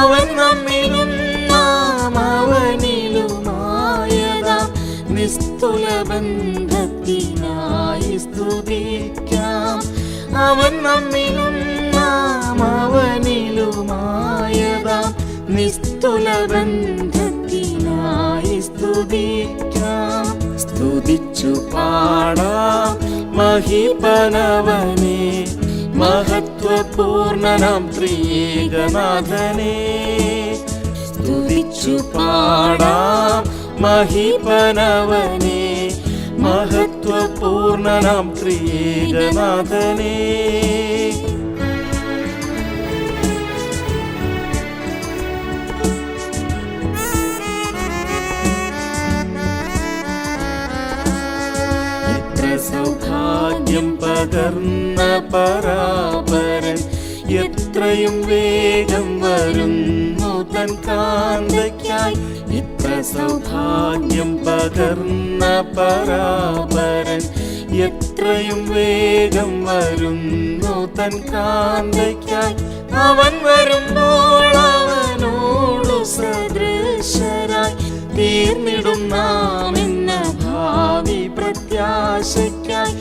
അവൻ നമ്മിലും നാം അവനിലുമായതാം നിസ്തുല ബന്ധത്തിനായി സ്തുതിക്കാം. അവൻ നമ്മിലും നാം അവനിലുമായതാം നിസ്തുല ബന്ധത്തിനായി സ്തുതിക്കാം. സ്തുതിച്ചു പാടാം മഹിപനവനെ, മഹത്വപൂർണനാം ത്രിയേകനാഥനെ. സ്തുതിച്ചു പാടാം മഹിപനവനെ, മഹത്വപൂർണനാം ത്രിയേകനാഥനെ. എത്ര സൗഭാഗ്യം പകർന്ന പരാപരൻ, എത്രയും വേഗം വരുന്നു തൻ കാന്തയ്ക്കായി. എത്ര സൗഭാഗ്യം പകർന്ന പരാപരൻ, എത്രയും വേഗം വരുന്നു തൻ കാന്തയ്ക്കായി. അവൻ വരുമ്പോൾ അവനോടു സദൃശരായി തീർന്നിടും നാം എന്ന ഭാവി പ്രത്യാശയ്ക്കായി.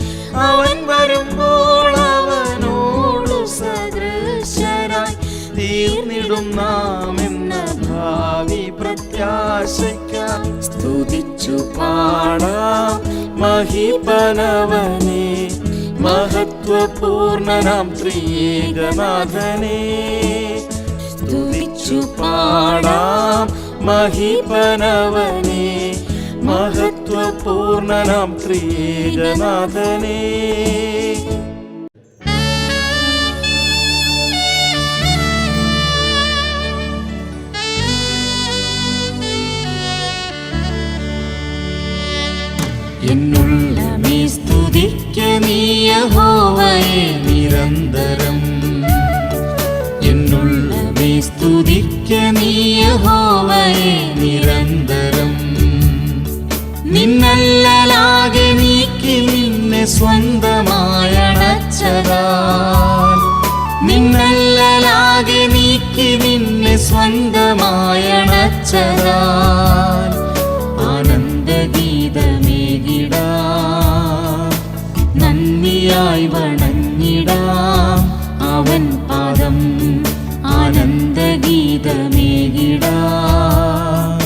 അവൻ വരുമ്പോൾ അവനോടു സദൃശരായി തീർന്നിടും നാം എന്ന ഭാവി പ്രത്യാശയ്ക്കായി. സ്തുതിച്ചു പാടാം മഹിപനവനെ, മഹത്വപൂർണനാം ത്രിയേകനാഥനെ സ്തുതിച്ചു പാടാം മഹിപനവനെ. മഹത്വപൂർണനാം ത്രിയേകനാഥനെ എന്നുള്ളമേ സ്തുതിക്ക നീ യഹോവയെ നിരന്തരം. എന്നുള്ളമേ സ്തുതിക്ക നീ യഹോവയെ നിരന്തരം. നിന്നല്ലാകെ നീക്കി നിന്നെ സ്വന്തമായണച്ചതാൽ. നിന്നല്ലാകെ നീക്കി നിന്നെ സ്വന്തമായണച്ചതാൽ. ആനന്ദഗീതമേകിടാം, നന്ദിയായി വണങ്ങിടാം അവൻ പാദം. ആനന്ദഗീതമേകിടാം,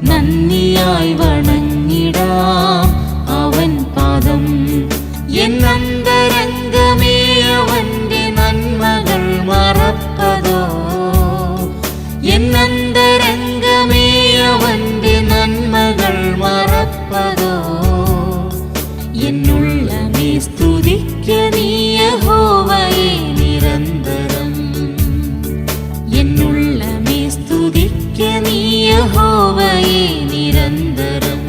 നന്ദിയായി വണങ്ങിടാം അവൻ പാദം. എന്നന്തരംഗമേ അവന്റെ നന്മകൾ മറപ്പതോ. എന്നന്തരംഗമേ അവന്റെ നന്മകൾ മറപ്പതോ. എന്നുള്ളമേ സ്തുതിക്ക നീ യഹോവയെ നിരന്തരം. എന്നുള്ളമേ സ്തുതിക്ക നീ യഹോവയെ നിരന്തരം.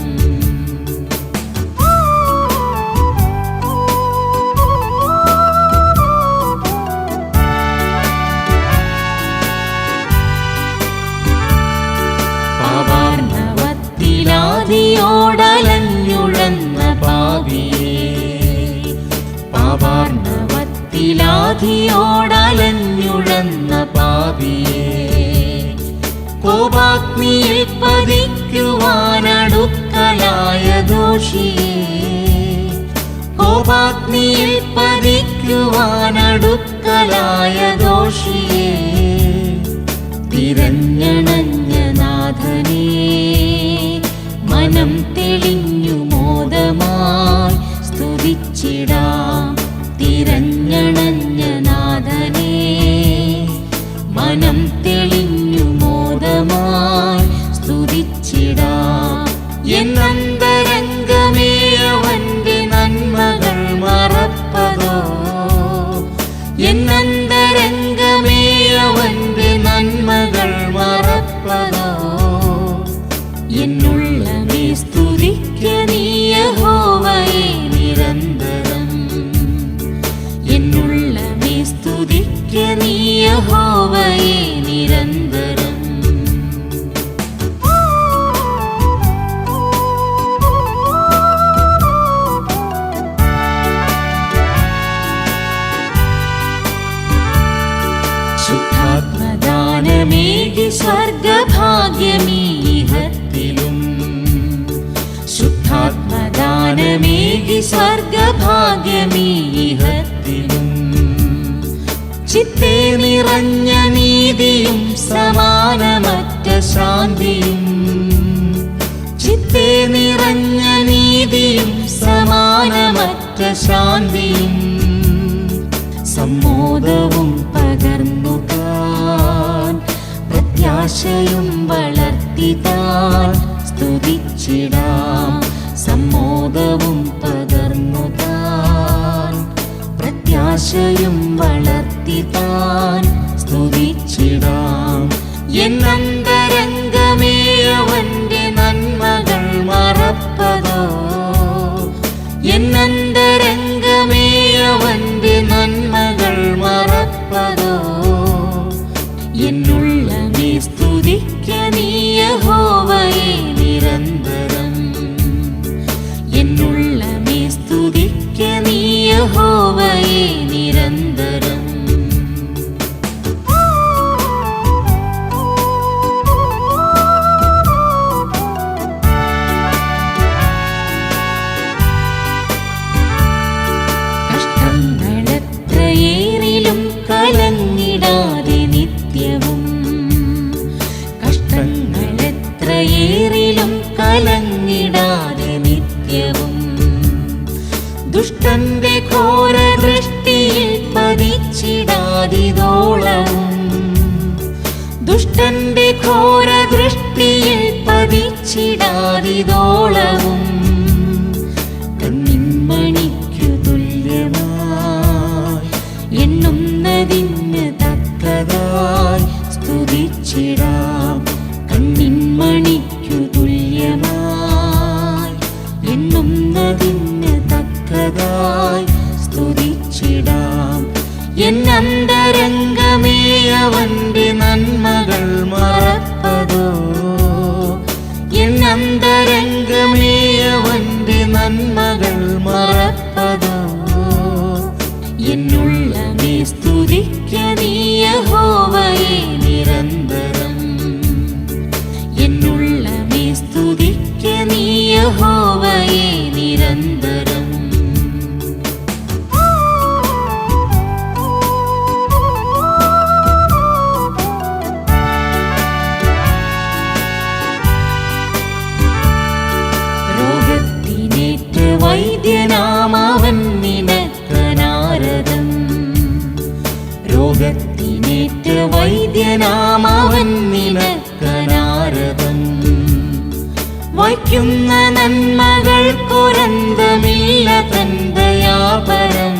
പാപാർണവത്തിലാദിയോടലഞ്ഞുഴന്ന പാപിയേ. പാപാർണവത്തിലാദിയോടലഞ്ഞുഴന്ന പാപിയേ. കോപാഗ്നിയിൽ പതിക്കുവാനടുക്കലായ ദോഷിയേ. കോപാഗ്നിയിൽ പതിക്കുവാനടുക്കലായ ദോഷിയേ. തിരഞ്ഞണഞ്ഞ നാഥനേ, മനം തെളിഞ്ഞു മോദമായി സ്തുതിച്ചിടാം. തിരഞ്ഞണഞ്ഞ നാഥനേ, മനം തെളിഞ്ഞു മോദമായി സ്തുതിച്ചിടാം. എന്നന്തരംഗമേ അവന്റെ നന്മകൾ മറപ്പതോ. എന്നന്തരംഗമേ അവന്റെ നന്മകൾ മറപ്പതോ. എന്നുള്ളമേ സ്തുതിക്ക നീ യഹോവയെ നിരന്തരം. എന്നുള്ളമേ സ്തുതിക്ക നീ യഹോവയെ നിരന്തരം. ശുദ്ധാത്മദാനമേകി സ്വർഗഭാഗ്യമീഹത്തിലും. ശുദ്ധാത്മദാനമേകി സ്വർഗഭാഗ്യമീഹത്തിലും. ചിത്തേ നിറഞ്ഞ നീതിയും സമാനമറ്റ ശാന്തിയും. ചിത്തേ നിറഞ്ഞ നീതിയും സമാനമറ്റ ശാന്തിയും. സമ്മോദവും പകർന്നു താൻ, പ്രത്യാശയും വളർത്തി താൻ സ്തുതിച്ചിടാം. സമ്മോദവും പകർന്നു താൻ, പ്രത്യാശയും വളർത്തി താൻ സ്തുതിച്ചിടാം. എന്നന്തരംഗമേ അവന്റെ നന്മകൾ മറപ്പതോ. എന്നന്തരംഗമേ അവന്റെ നന്മകൾ മറപ്പതോ. എന്നുള്ളമേ സ്തുതിക്ക നീ യഹോവയെ നിരന്തരം. എന്നുള്ളമേ സ്തുതിക്ക നീ യഹോവയെ നിരന്തരം. കഷ്ടങ്ങളെത്രയേറിലും കലങ്ങിടാതെ നിത്യവും. കഷ്ടങ്ങളെത്രയേറിലും കലങ്ങിടാതെ നിത്യവും. ദുഷ്ടന്റെ ഘോര ദുഷ്ടന്റെ ഘോര ദൃഷ്ടിയിൽ പതിച്ചിടാതിതോളവും കണ്ണിന്മണിക്കു തുല്യമായി എണ്ണുന്നതിന് തക്കതായി സ്തുതിച്ചിടാം. കണ്ണിന്മണിക്കു തുല്യമായി എണ്ണുന്നതിന് തക്കതായി സ്തുതിച്ചിടാം. എന്നന്തരംഗമേ അവന്റെ നന്മകൾ മറപ്പതോ, എന്നന്തരംഗമേ അവന്റെ നന്മകൾ മറപ്പതോ. എന്നുള്ളമേ സ്തുതിക്ക നീ യഹോവയെ നിരന്തരം, എന്നുള്ളമേ സ്തുതിക്ക നീ യഹോവയെ നിരന്തരം. വൈദ്യനാമവൻ നിനക്കനാരദം, രോഗത്തിനേറ്റ വൈദ്യനാമവൻ നിനക്കനാരദം. വയ്ക്കുന്ന നന്മകൾക്കൊരന്തമില്ല തന്തയാപരം,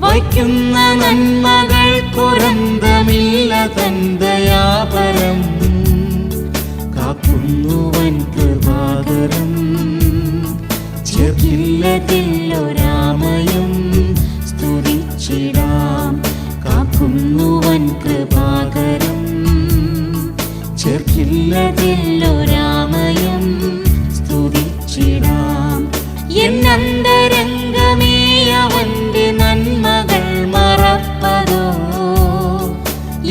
വയ്ക്കുന്ന നന്മകൾക്കൊരന്തമില്ല തന്തയാപരം. കാക്കുന്നുവൻ കൃപാകരം ചേർക്കില്ലതില്ലൊരാമയും സ്തുതിച്ചിടാം. കാക്കുന്നുവൻ കൃപാകരം ചേർക്കില്ലതില്ലൊരാമയും സ്തുതിച്ചിടാം. എന്നന്തരംഗമേ അവന്റെ നന്മകൾ മറപ്പതോ,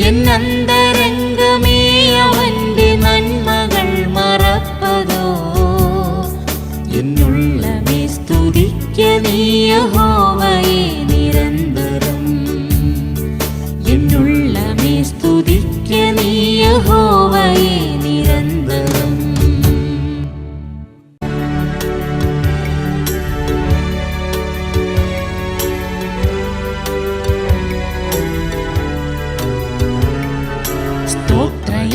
എന്നന്തരംഗമേ അവന്റെ നന്മകൾ മറപ്പതോ. എന്നുള്ളമേ സ്തുതിക്ക നീ യഹോവയെ നിരന്തരം, എന്നുള്ളമേ സ്തുതിക്ക നീ യഹോവയെ നിരന്തരം.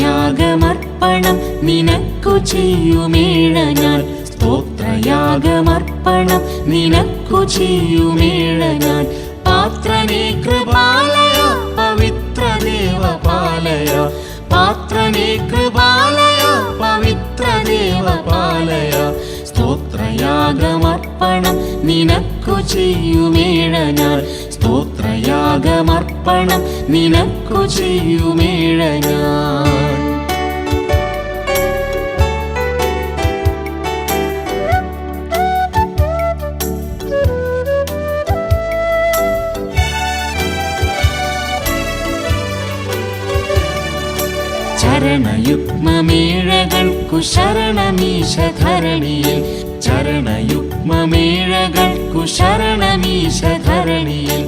സ്തോത്രയാഗമർപ്പണം നിനക്കു ചെയ്യുമേഴ ഞാൻ, സ്തോത്രയാഗമർപ്പണം നിനക്കു ചെയ്യുമേഴ ഞാൻ. പാത്രനേ കൃപാലയ പവിത്ര ദേവപാലയ, പാത്രനേ കൃപാലയ പവിത്ര ദേവപാലയ. സ്തോത്രയാഗമർപ്പണം നിനക്കു ചെയ്യുമേഴ ഞാൻ, സ്തോത്രയാഗമർപ്പണം നിനക്കു ചെയ്യുമേഴ ഞാൻ. ചരണയുഗ്മമേഴകൾക്കു ശരണമീശധരണിയിൽ, ചരണയുഗ്മമേഴകൾക്കു ശരണമീശധരണിയിൽ.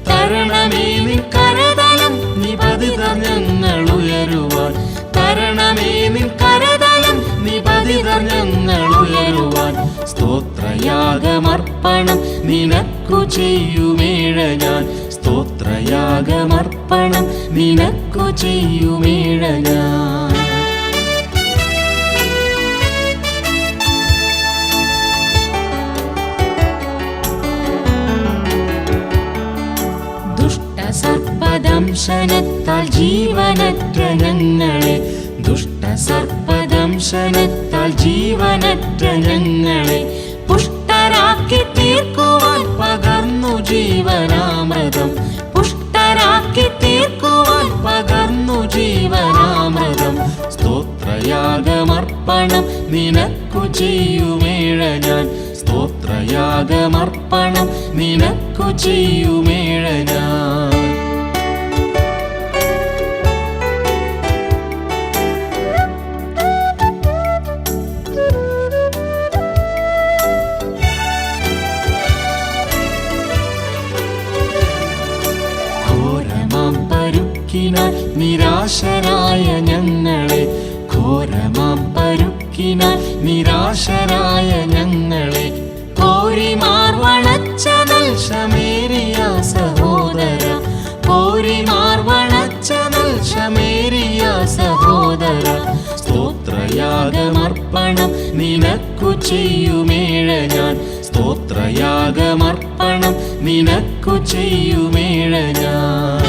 തരണമേ നിൻ കരതലം നിപതിതർ ഞങ്ങൾ ഉയരുവാൻ, തരണമേ നിൻ കരതലം നിപതിതർ ഞങ്ങൾ ഉയരുവാൻ. സ്തോത്രയാഗമർപ്പണം നിനക്കു ചെയ്യുമേഴ ഞാൻ, സ്തോത്രയാഗമർപ്പണം നിനക്കു ചെയ്യുമേഴ ഞാൻ. ദുഷ്ടസർപ്പദംശനത്താൽ ജീവനറ്റ ഞങ്ങളെ, ദുഷ്ടസർപ്പദംശനത്താൽ ജീവനറ്റ ഞങ്ങളെ പുഷ്ടരാക്കി തീർക്കുവാൻ പകർന്നു ജീവനാമൃതം, പുഷ്ടരാക്കി തീർക്കുവാൻ പകർന്നു ജീവനാമൃതം. സ്തോത്രയാഗമർപ്പണം നിനക്കു ചെയ്യുമേഴ ഞാൻ, സ്തോത്രയാഗമർപ്പണം നിനക്കു ചെയ്യുമേഴ ഞാൻ. നിരാശരായ ഞങ്ങളെ, ഘോരമാം പരുക്കിനാൽ നിരാശരായ ഞങ്ങളെ കോരിമാർവണച്ച നൽശമേറിയ സഹോദര, കോരിമാർവണച്ച നൽശമേറിയ സ്തോത്രയാഗമർപ്പണം നിനക്കു ചെയ്യുമേഴ ഞാൻ സ്തോത്രയാഗമർപ്പണം നിനക്കു ചെയ്യുമേഴ ഞാൻ.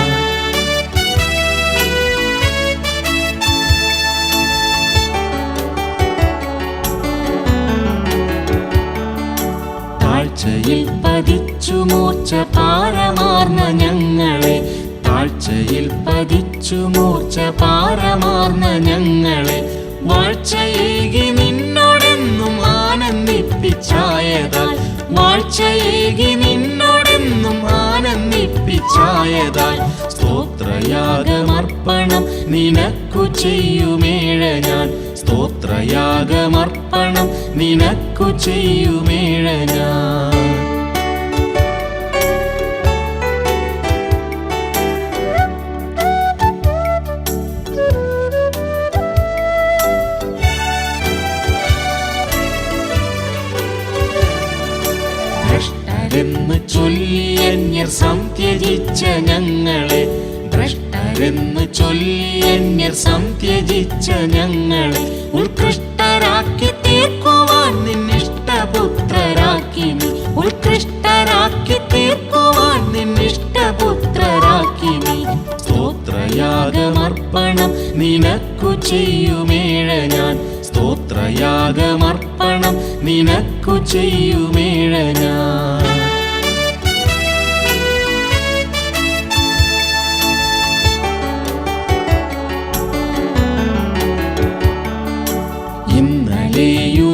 താഴ്ചയിൽ പതിച്ചു മൂർച്ച പാരമാർന്ന ഞങ്ങളെ, താഴ്ചയിൽ പതിച്ചു മൂർച്ച പാരമാർന്ന ഞങ്ങളെ വാഴ്ചയേകി നിന്നോടെന്നും ആനന്ദിപ്പിച്ചായതാൽ, വാഴ്ചയേകി നിന്നോടെന്നും ആനന്ദിപ്പിച്ചായതാൽ സ്തോത്രയാഗമർപ്പണം നിനക്കു ചെയ്യുമേഴ ഞാൻ സ്തോത്രയാഗമർപ്പണം നിനക്കു ചെയ്യുമേഴ ഞാൻ. ഭ്രഷ്ടരെന്ന് ചൊല്ലി അന്യർ സംത്യജിച്ച ഞങ്ങളെ, ഭ്രഷ്ടരെന്ന് ചൊല്ലി അന്യർ സംത്യജിച്ച ഞങ്ങളെ ഉത്കൃഷ്ടരാക്കി തീർക്കുവാൻ നിന്നിഷ്ടപുത്രരാക്കി നീ, ഉത്കൃഷ്ടരാക്കി തീർക്കുവാൻ നിന്നിഷ്ടപുത്രരാക്കി നീ. സ്തോത്രയാഗമർപ്പണം നിനക്കു ചെയ്യുമേഴ ഞാൻ സ്തോത്രയാഗമർപ്പണം നിനക്കു ചെയ്യുമേഴ ഞാൻ.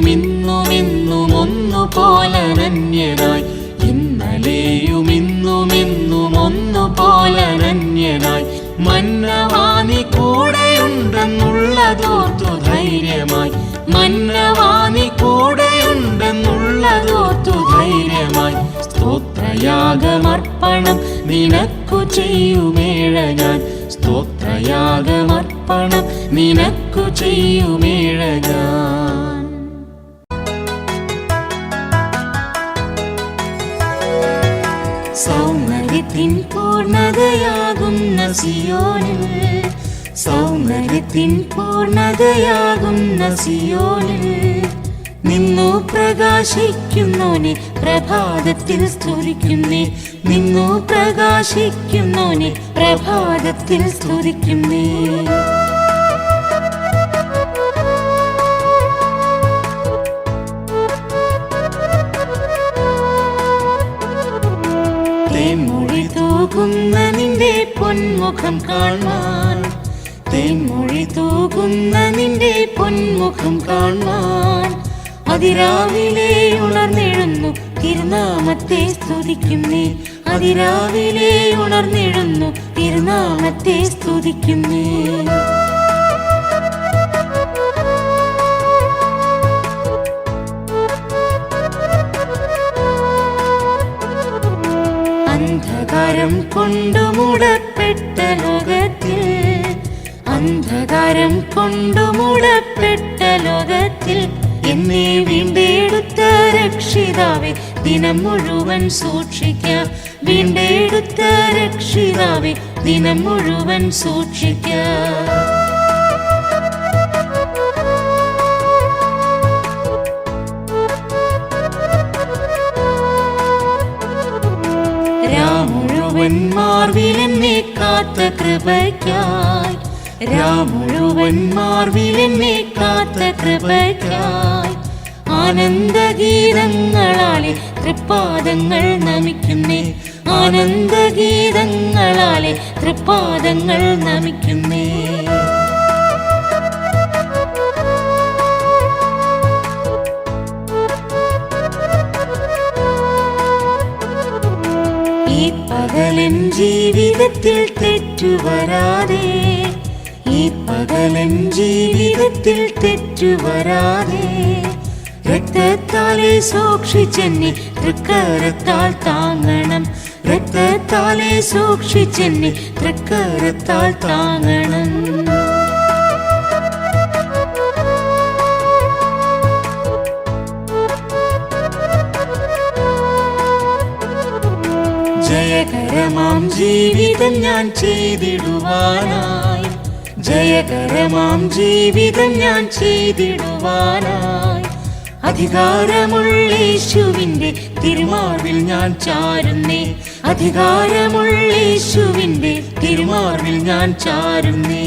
ഇന്നലെയുമിന്നുമെന്നും ഒന്നുപോലനന്യനായി, ഇന്നലെയുമിന്നുമെന്നും ഒന്നുപോലനന്യനായി മന്നവാനി കൂടെയുണ്ടെന്നുള്ളതോർത്തു ധൈര്യമായി, മന്നവാനി കൂടെയുണ്ടെന്നുള്ളതോർത്തു ധൈര്യമായി സ്തോത്രയാഗമർപ്പണം നിനക്കു ചെയ്യുമേഴ ഞാൻ സ്തോത്രയാഗമർപ്പണം നിനക്കു ചെയ്യുമേഴ ഞാൻ. സൗന്ദര്യത്തിൻ പൂർണ്ണതയാകുന്ന സിയോനിൽ, സൗന്ദര്യത്തിൻ പൂർണ്ണതയാകുന്ന സിയോനിൽ നിന്നു പ്രകാശിക്കുന്നോനെ പ്രഭാതത്തിൽ സ്തുതിക്കുന്നേ, നിന്നു പ്രകാശിക്കുന്നോനെ പ്രഭാതത്തിൽ സ്തുതിക്കുന്നേ. തേൻമൊഴി തൂകുന്ന നിന്റെ പൊന്മുഖം കാണാൻ, തേൻമൊഴി തൂകുന്ന നിന്റെ പൊന്മുഖം കാണാൻ അതിരാവിലെ ഉണർന്നെഴുന്നു തിരുനാമത്തെ സ്തുതിക്കുന്നേ, അതിരാവിലെ ഉണർന്നെഴുന്നു തിരുനാമത്തെ സ്തുതിക്കുന്നേ. അന്ധകാരം കൊണ്ടു മൂടപ്പെട്ട ലോകത്തിൽ, അന്ധകാരം കൊണ്ടു മൂടപ്പെട്ട ലോകത്തിൽ എന്നെ വീണ്ടെടുത്ത രക്ഷിതാവേ ദിനം മുഴുവൻ സൂക്ഷിക്കാം, വീണ്ടെടുത്ത രക്ഷിതാവേ ദിനം മുഴുവൻ സൂക്ഷിക്കാം. രാമുഴുവൻ മാർവിലെന്നെ കാത്ത കൃപയ്ക്കായി, രാമുഴുവൻ മാർവിലെന്നെ കാത്ത കൃപയ്ക്കായി ആനന്ദഗീതങ്ങളാലെ തൃപ്പാദങ്ങൾ നമിക്കുന്നേ, ആനന്ദഗീതങ്ങളാലെ തൃപ്പാദങ്ങൾ നമിക്കുന്നേ. ഈ പകലൻ ജീവിതത്തിൽ തെറ്റുവരാതെ, ഈ പകലൻ ജീവിതത്തിൽ തെറ്റുവരാതെ രക്തത്താലെ സൂക്ഷിച്ചെന്നെ തൃക്കരത്താൽ താങ്ങണം, രക്തത്താലെ സൂക്ഷിച്ചെന്നെ തൃക്കരത്താൽ താങ്ങണം. ജയകരമാം ജീവിതം ഞാൻ ചെയ്തിടുവാനായി, ജയകരമാം ജീവിതം ഞാൻ ചെയ്തിടുവാനായി അധികാരമുള്ള യേശുവിൻ്റെ തിരുമാർവിൽ ഞാൻ ചാരുന്നേ. അധികാരമുള്ള യേശുവിൻ്റെ തിരുമാർവിൽ ഞാൻ ചാരുന്നേ.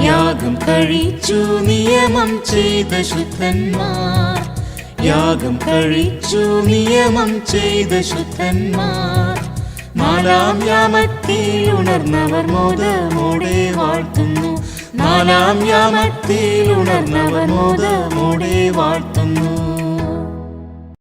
യാഗം കഴിച്ചു നിയമം ചെയ്ത ശുദ്ധന്മാർ, യാഗം കഴിച്ചു നിയമം ചെയ്ത ശുദ്ധന്മാർ, നാലാം യാമത്തിൽ ഉണർന്നവർ മോദമോടെ വാഴ്ത്തുന്നു. നാലാം യാമത്തിൽ ഉണർന്നവർ മോദമോടെ വാഴ്ത്തുന്നു.